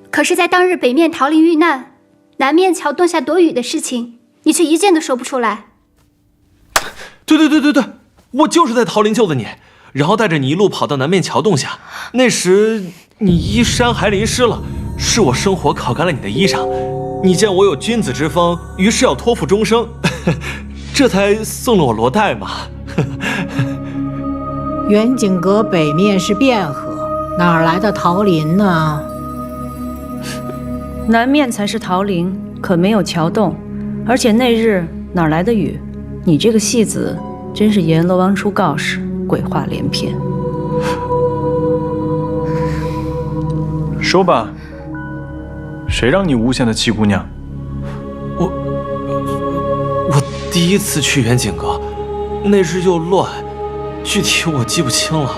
可是，在当日北面桃林遇难，南面桥洞下躲雨的事情，你却一件都说不出来。对，我就是在桃林救的你，然后带着你一路跑到南面桥洞下。那时你衣衫还淋湿了，是我生火烤干了你的衣裳。你见我有君子之风，于是要托付终生，这才送了我罗带嘛。远景阁北面是汴河，哪儿来的桃林呢？南面才是桃林，可没有桥洞，而且那日哪来的雨？你这个戏子真是阎罗王出告示，鬼话连篇。说吧，谁让你诬陷了七姑娘？我第一次去远景阁，那日又乱，具体我记不清了。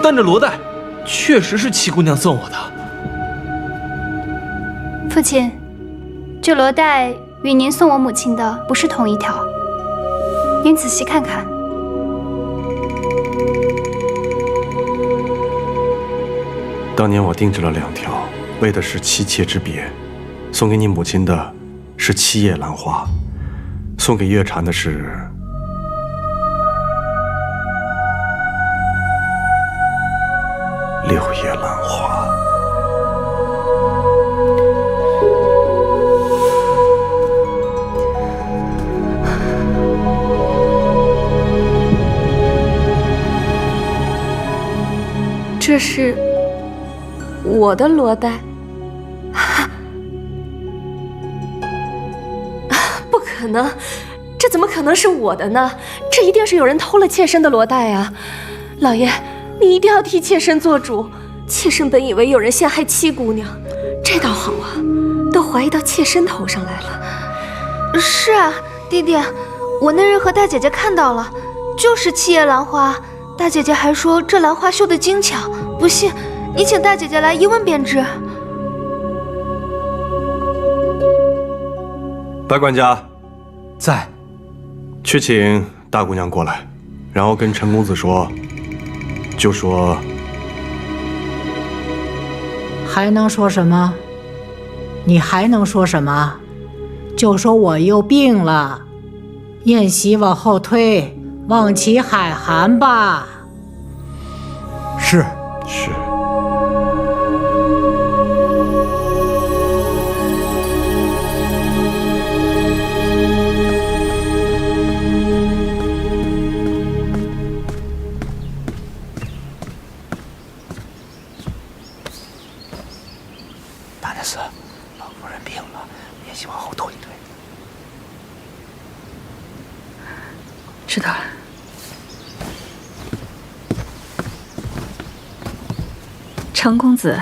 但这罗带确实是七姑娘赠我的。父亲，这罗带与您送我母亲的不是同一条，您仔细看看。当年我定制了2条，为的是妻妾之别。送给你母亲的是7叶兰花，送给月蝉的是6叶兰花。这是我的罗带，不可能，这怎么可能是我的呢？这一定是有人偷了妾身的罗带啊！老爷，你一定要替妾身做主。妾身本以为有人陷害七姑娘，这倒好啊，都怀疑到妾身头上来了。是啊，弟弟，我那日和大姐姐看到了，就是七叶兰花。大姐姐还说这兰花绣得精巧，不信你请大姐姐来一问便知。白管家，在。去请大姑娘过来，然后跟陈公子说，就说还能说什么？你还能说什么？就说我又病了，宴席往后推，望其海涵吧。是。大娘子，老夫人病了，宴席往后推一推。知道了。程公子，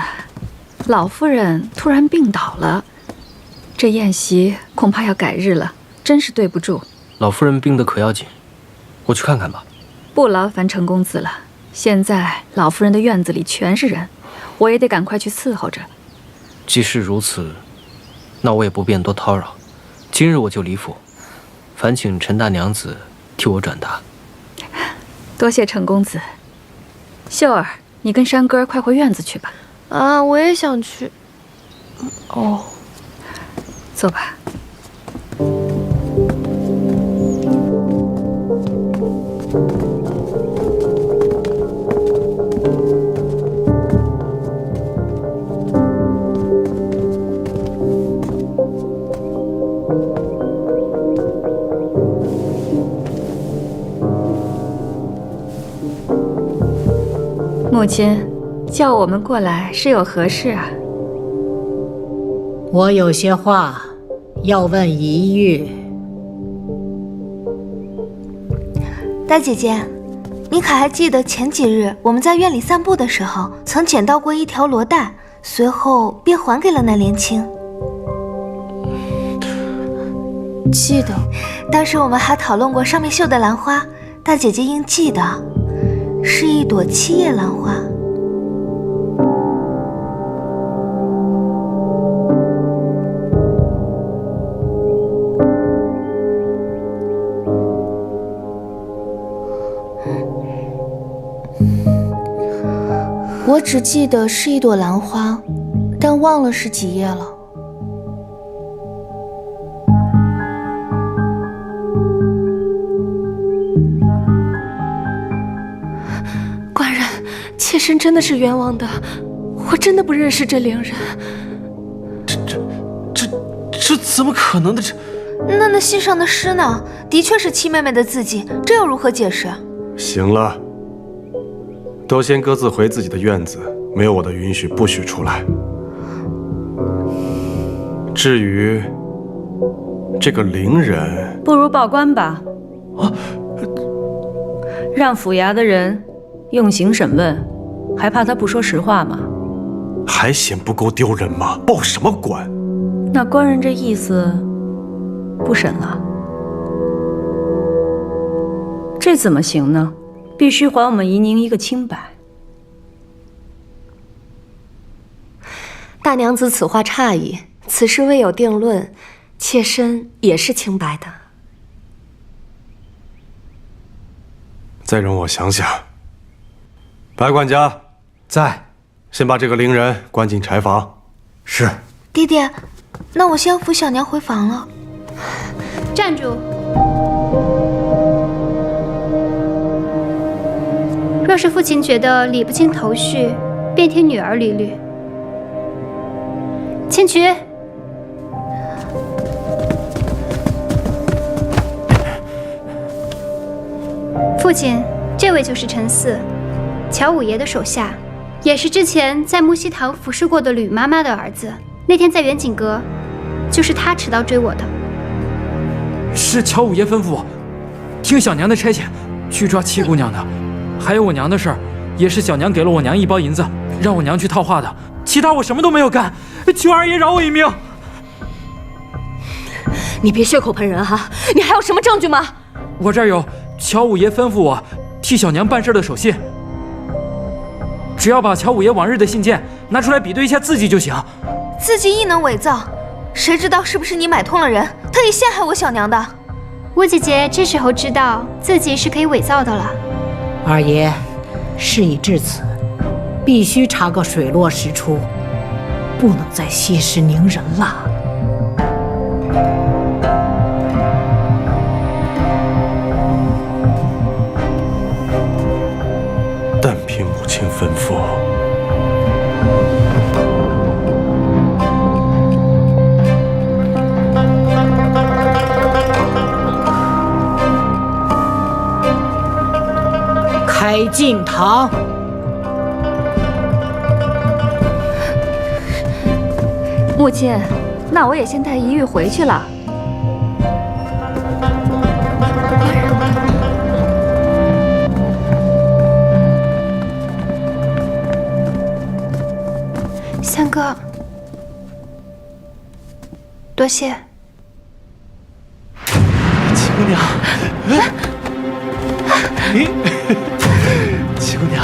老夫人突然病倒了，这宴席恐怕要改日了，真是对不住。老夫人病得可要紧，我去看看吧。不劳烦程公子了，现在老夫人的院子里全是人，我也得赶快去伺候着。既是如此，那我也不便多叨扰。今日我就离府，烦请陈大娘子替我转达。多谢程公子。秀儿，你跟山哥快回院子去吧。啊，我也想去。哦，走吧。母亲，叫我们过来是有何事啊？我有些话要问一玉。大姐姐，你可还记得前几日我们在院里散步的时候，曾捡到过一条罗带，随后便还给了那莲青？记得。当时我们还讨论过上面绣的兰花，大姐姐应记得，是一朵七叶兰花。我只记得是一朵兰花，但忘了是几叶了。官人，妾身真的是冤枉的，我真的不认识这伶人。这怎么可能的？那信上的诗呢？的确是七妹妹的字迹，这又如何解释？行了，都先各自回自己的院子，没有我的允许，不许出来。至于这个伶人，不如报官吧。让府衙的人用刑审问，还怕他不说实话吗？还嫌不够丢人吗？报什么官？那官人这意思，不审了。这怎么行呢？必须还我们怡宁一个清白。大娘子此话差矣，此事未有定论，妾身也是清白的。再容我想想。白管家在，先把这个伶人关进柴房。是。弟弟，那我先扶小娘回房了。站住！若是父亲觉得理不清头绪，便替女儿理理。千渠，父亲，这位就是陈四，乔五爷的手下，也是之前在木樨堂服侍过的吕妈妈的儿子。那天在远景阁，就是他持刀追我的。是乔五爷吩咐我，听小娘的差遣，去抓七姑娘的。还有我娘的事儿，也是小娘给了我娘1包银子，让我娘去套话的。其他我什么都没有干，求二爷饶我一命。你别血口喷人哈！你还有什么证据吗？我这儿有乔五爷吩咐我替小娘办事的手信，只要把乔五爷往日的信件拿出来比对一下字迹就行。字迹亦能伪造，谁知道是不是你买通了人，特意陷害我小娘的？吴姐姐这时候知道自己是可以伪造的了。二爷，事已至此，必须查个水落石出，不能再息事宁人了。但凭母亲吩咐。开进堂。母亲，那我也先带一玉回去了。三哥，多谢。七姑娘，你，七姑娘，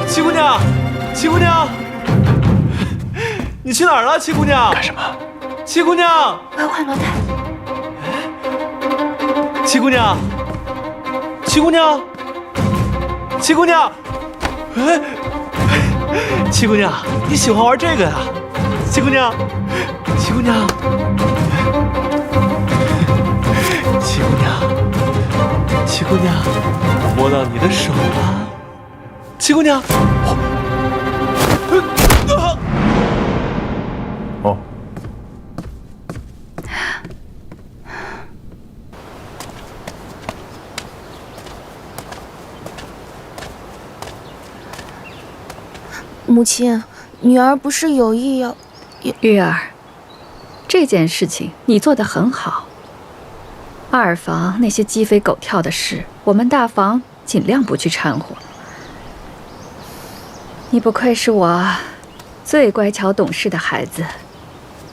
七姑娘，七姑娘，你去哪儿了？七姑娘，干什么？七姑娘，我要换罗台。七姑娘，七姑娘，七姑娘，哎，七姑娘，你喜欢玩这个呀？七姑娘，七姑娘，七姑娘，七姑娘，摸到你的手了，七姑娘。哦。母亲，女儿不是有意要……玉儿，这件事情你做得很好。二房那些鸡飞狗跳的事，我们大房尽量不去掺和。你不愧是我最乖巧懂事的孩子，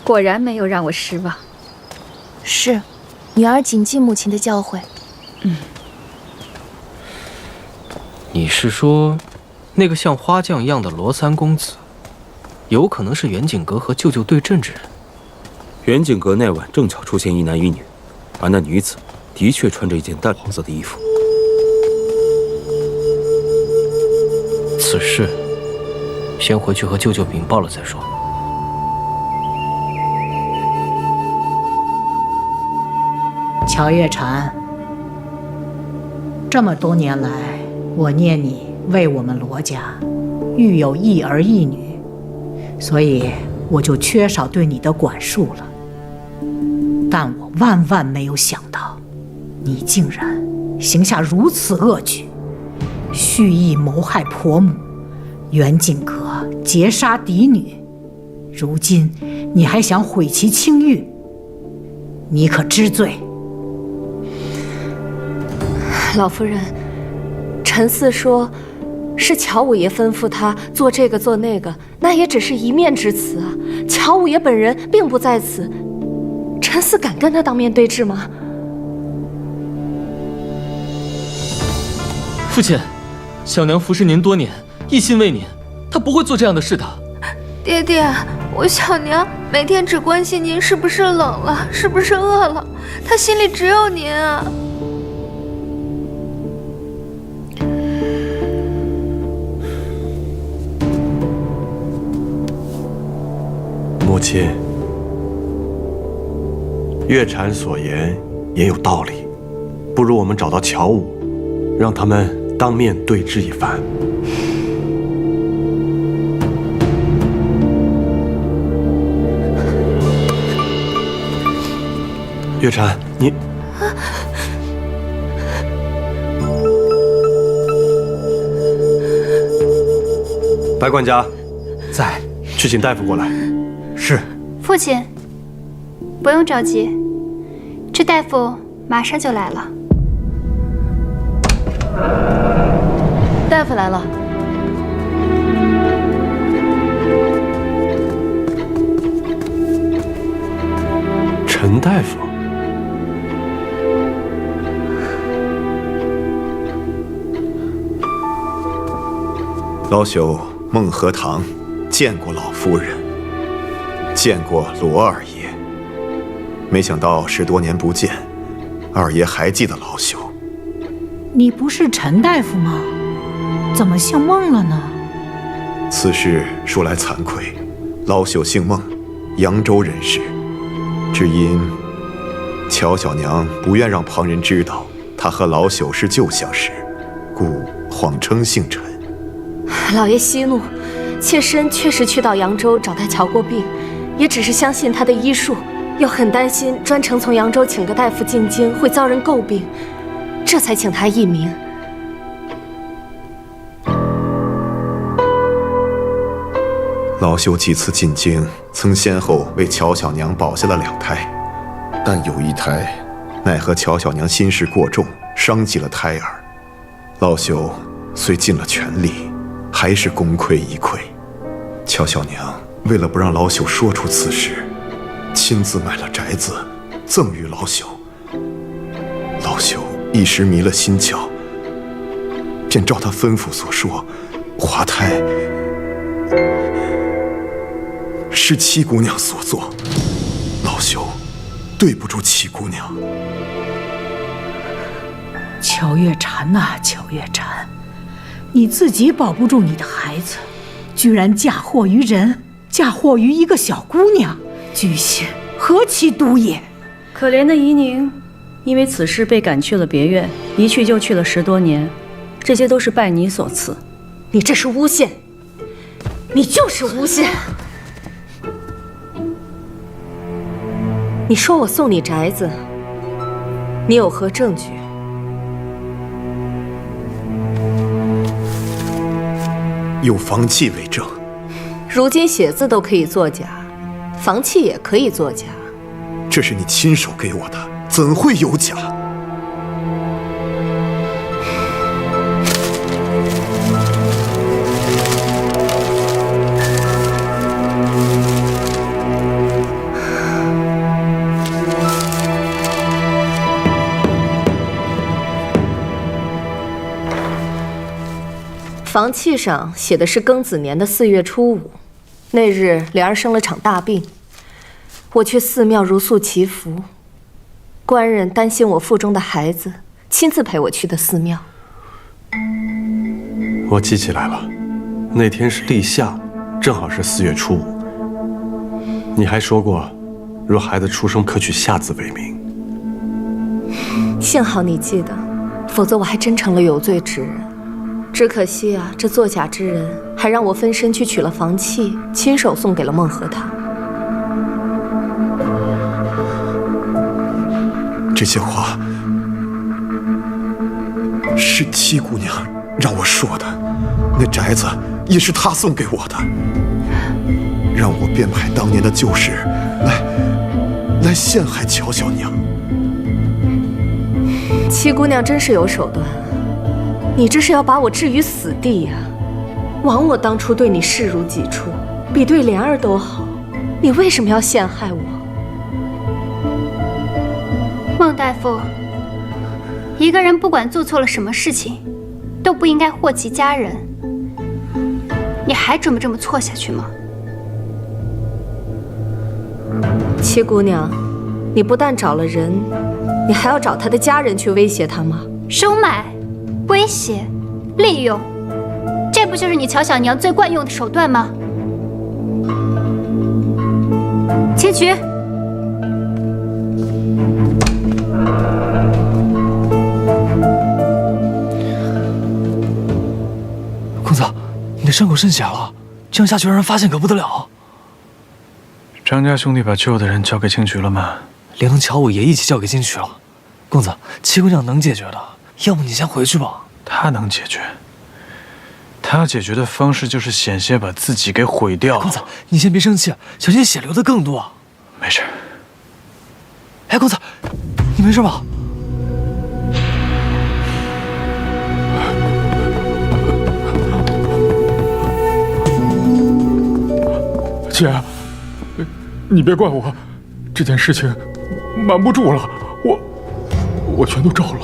果然没有让我失望。是，女儿谨记母亲的教诲。你是说，那个像花匠一样的罗三公子，有可能是袁景阁和舅舅对阵之人？袁景阁那晚正巧出现一男一女，而那女子的确穿着一件淡黄色的衣服。此事，先回去和舅舅禀报了再说。乔月禅，这么多年来，我念你为我们罗家育有一儿一女，所以我就缺少对你的管束了。但我万万没有想到，你竟然行下如此恶举，蓄意谋害婆母，袁景阁劫杀嫡女，如今你还想毁其清誉，你可知罪？老夫人，陈四说是乔五爷吩咐他做这个做那个，那也只是一面之词啊。乔五爷本人并不在此，陈四敢跟他当面对质吗？父亲，小娘服侍您多年，一心为您，她不会做这样的事的。爹爹，我小娘每天只关心您是不是冷了，是不是饿了，她心里只有您啊。母亲，月禅所言也有道理，不如我们找到乔武，让他们当面对质一番。月禅，你……白管家，在，去请大夫过来。是。父亲，不用着急，这大夫马上就来了。大夫来了。陈大夫，老朽孟和堂见过老夫人，见过罗二爷，没想到10多年不见，二爷还记得老朽。你不是陈大夫吗？怎么姓孟了呢？此事说来惭愧，老朽姓孟，扬州人士，只因乔小娘不愿让旁人知道她和老朽是旧相识，故谎称姓陈。老爷息怒，妾身确实去到扬州找他瞧过病，也只是相信他的医术，又很担心专程从扬州请个大夫进京会遭人诟病，这才请他一名。老朽几次进京，曾先后为乔小娘保下了2胎，但有一胎，奈何乔小娘心事过重，伤及了胎儿。老朽虽尽了全力，还是功亏一篑。乔小娘为了不让老朽说出此事，亲自买了宅子，赠予老朽。老朽一时迷了心窍，便照他吩咐所说，滑胎是七姑娘所做，老朽对不住七姑娘。乔月禅呐，乔月禅，你自己保不住你的孩子，居然嫁祸于人，嫁祸于一个小姑娘，居心何其毒也！可怜的怡宁，因为此事被赶去了别院，一去就去了10多年，这些都是拜你所赐。你这是诬陷，你就是诬陷！你说我送你宅子，你有何证据？有房契为证。如今写字都可以作假，房契也可以作假。这是你亲手给我的，怎会有假？房契上写的是庚子年的4月初5，那日莲儿生了场大病，我去寺庙如素祈福，官人担心我腹中的孩子，亲自陪我去的寺庙。我记起来了，那天是立夏，正好是4月初5。你还说过，若孩子出生可取夏字为名。幸好你记得，否则我还真成了有罪之人。只可惜啊，这作假之人还让我分身去取了房契，亲手送给了孟和堂。这些话是七姑娘让我说的，那宅子也是她送给我的，让我编排当年的旧事来陷害乔小娘。七姑娘真是有手段，你这是要把我置于死地呀！枉我当初对你视如己出，比对莲儿都好，你为什么要陷害我？孟大夫，一个人不管做错了什么事情，都不应该祸及家人。你还准备这么错下去吗？七姑娘，你不但找了人，你还要找他的家人去威胁他吗？收买、威胁、利用，这不就是你乔小娘最惯用的手段吗？请取。公子，你的伤口渗血了，这样下去让人发现可不得了。张家兄弟把救的人交给青渠了吗？连同乔五爷一起交给金渠了。公子，七姑娘能解决的，要不你先回去吧。她能解决，她解决的方式就是险些把自己给毁掉。公子，你先别生气，小心血流的更多。没事。哎，公子，你没事吧？姐，你别怪我，这件事情瞒不住了，我全都招了。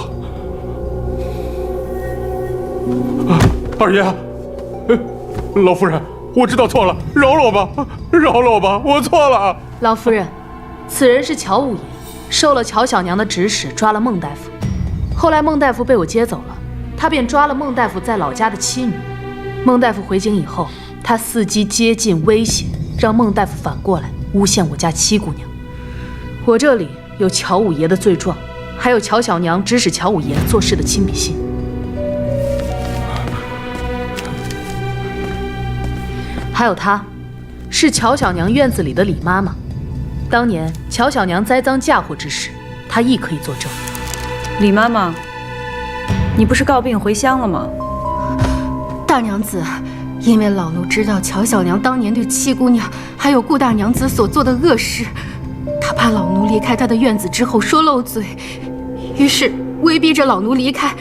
二爷，老夫人，我知道错了，饶了我吧，饶了我吧，我错了。老夫人，此人是乔五爷，受了乔小娘的指使抓了孟大夫，后来孟大夫被我接走了，他便抓了孟大夫在老家的妻女。孟大夫回京以后，他伺机接近威胁，让孟大夫反过来诬陷我家七姑娘。我这里有乔五爷的罪状，还有乔小娘指使乔五爷做事的亲笔信。还有她，是乔小娘院子里的李妈妈。当年乔小娘栽赃嫁祸之时，她亦可以作证。李妈妈，你不是告病回乡了吗？大娘子，因为老奴知道乔小娘当年对七姑娘还有顾大娘子所做的恶事，她怕老奴离开她的院子之后说漏嘴，于是威逼着老奴离开，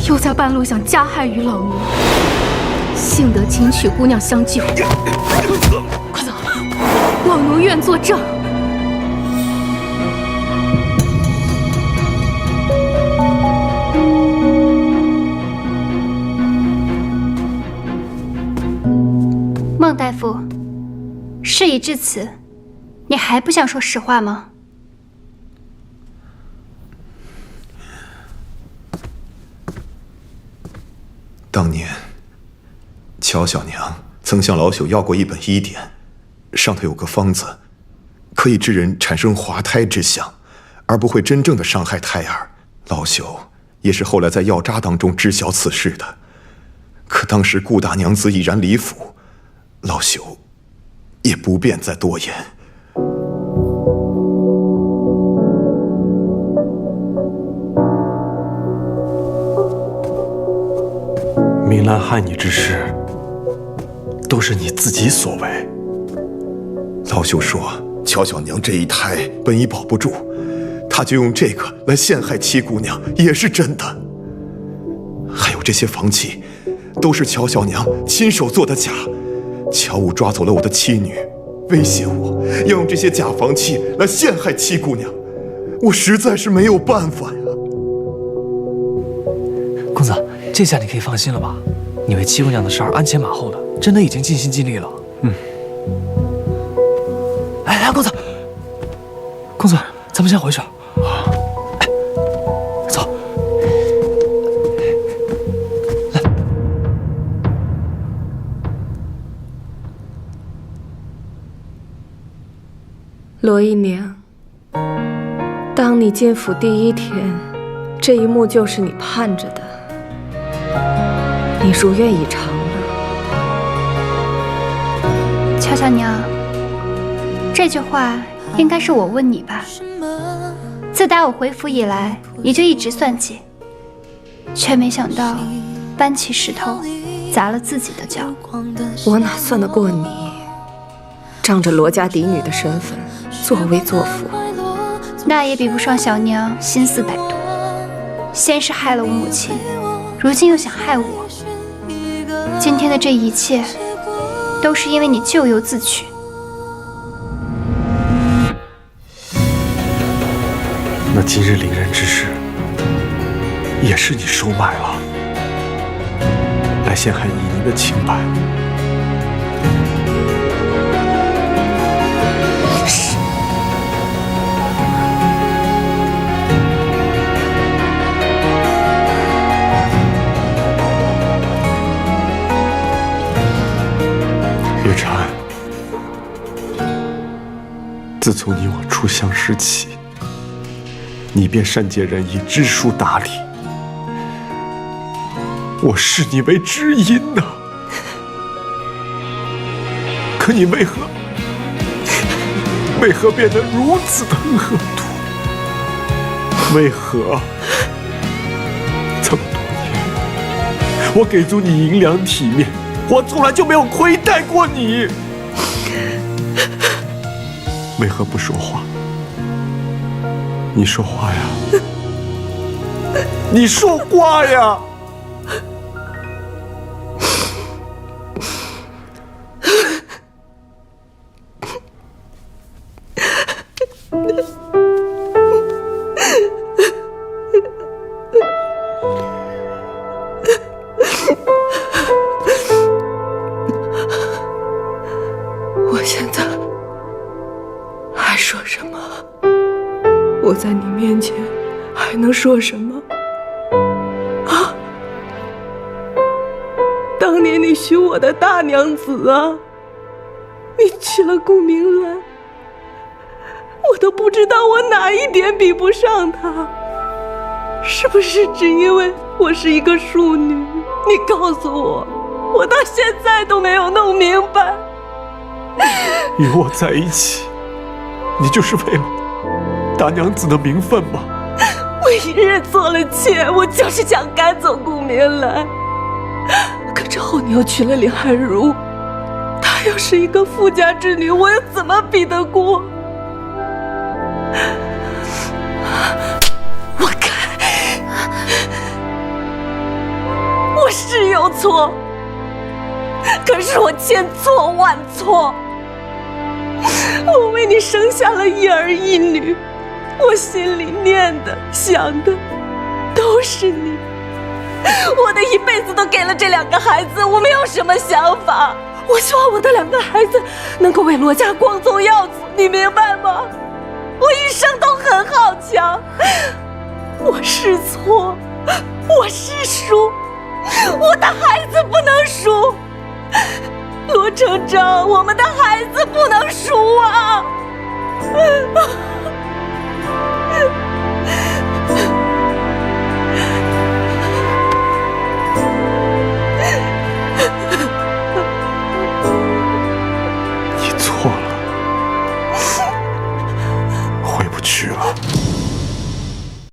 又在半路想加害于老奴。幸得请曲姑娘相救，快走，老奴愿作证。孟大夫，事已至此，你还不想说实话吗？当年，乔小娘曾向老朽要过一本医典，上头有个方子，可以致人产生滑胎之想，而不会真正的伤害胎儿。老朽也是后来在药渣当中知晓此事的。可当时顾大娘子已然离府，老朽也不便再多言。明兰害你之事，都是你自己所为。老朽说，乔小娘这一胎本已保不住，他就用这个来陷害七姑娘，也是真的。还有这些房契，都是乔小娘亲手做的假。乔武抓走了我的妻女，威胁我要用这些假房契来陷害七姑娘，我实在是没有办法呀。公子，这下你可以放心了吧？你为七姑娘的事儿鞍前马后的，真的已经尽心尽力了。哎，公子，公子，咱们先回去。哎，走。来，罗姨娘，当你进府第一天，这一幕就是你盼着的。你如愿以偿了。乔小娘，这句话应该是我问你吧？自打我回府以来，你就一直算计，却没想到搬起石头砸了自己的脚。我哪算得过你？仗着罗家嫡女的身份，作威作福，那也比不上小娘心思歹毒。先是害了我母亲，如今又想害我。今天的这一切，都是因为你咎由自取。那今日凌人之事，也是你收买了，来陷害依宁的清白。月禅，自从你我初相识起，你便善解人意，知书达理，我视你为知音呐。可你为何变得如此的恶毒？为何这么多年，我给足你银两体面，我从来就没有亏待过你，为何不说话？你说话呀！你说话呀！我在你面前还能说什么？啊！当年你许我的大娘子啊，你娶了顾明兰，我都不知道我哪一点比不上她。是不是只因为我是一个庶女？你告诉我，我到现在都没有弄明白。与我在一起，你就是为了大娘子的名分吗？我一日做了妾，我就是想赶走顾明兰。可之后你又娶了林寒如，她又是一个富家之女，我又怎么比得过？我看我是有错，可是我千错万错。我为你生下了一儿一女，我心里念的想的都是你，我的一辈子都给了这2个孩子，我没有什么想法。我希望我的2个孩子能够为罗家光宗耀祖，你明白吗？我一生都很好强，我是错，我是输，我的孩子不能输。罗成章，我们的孩子不能输啊！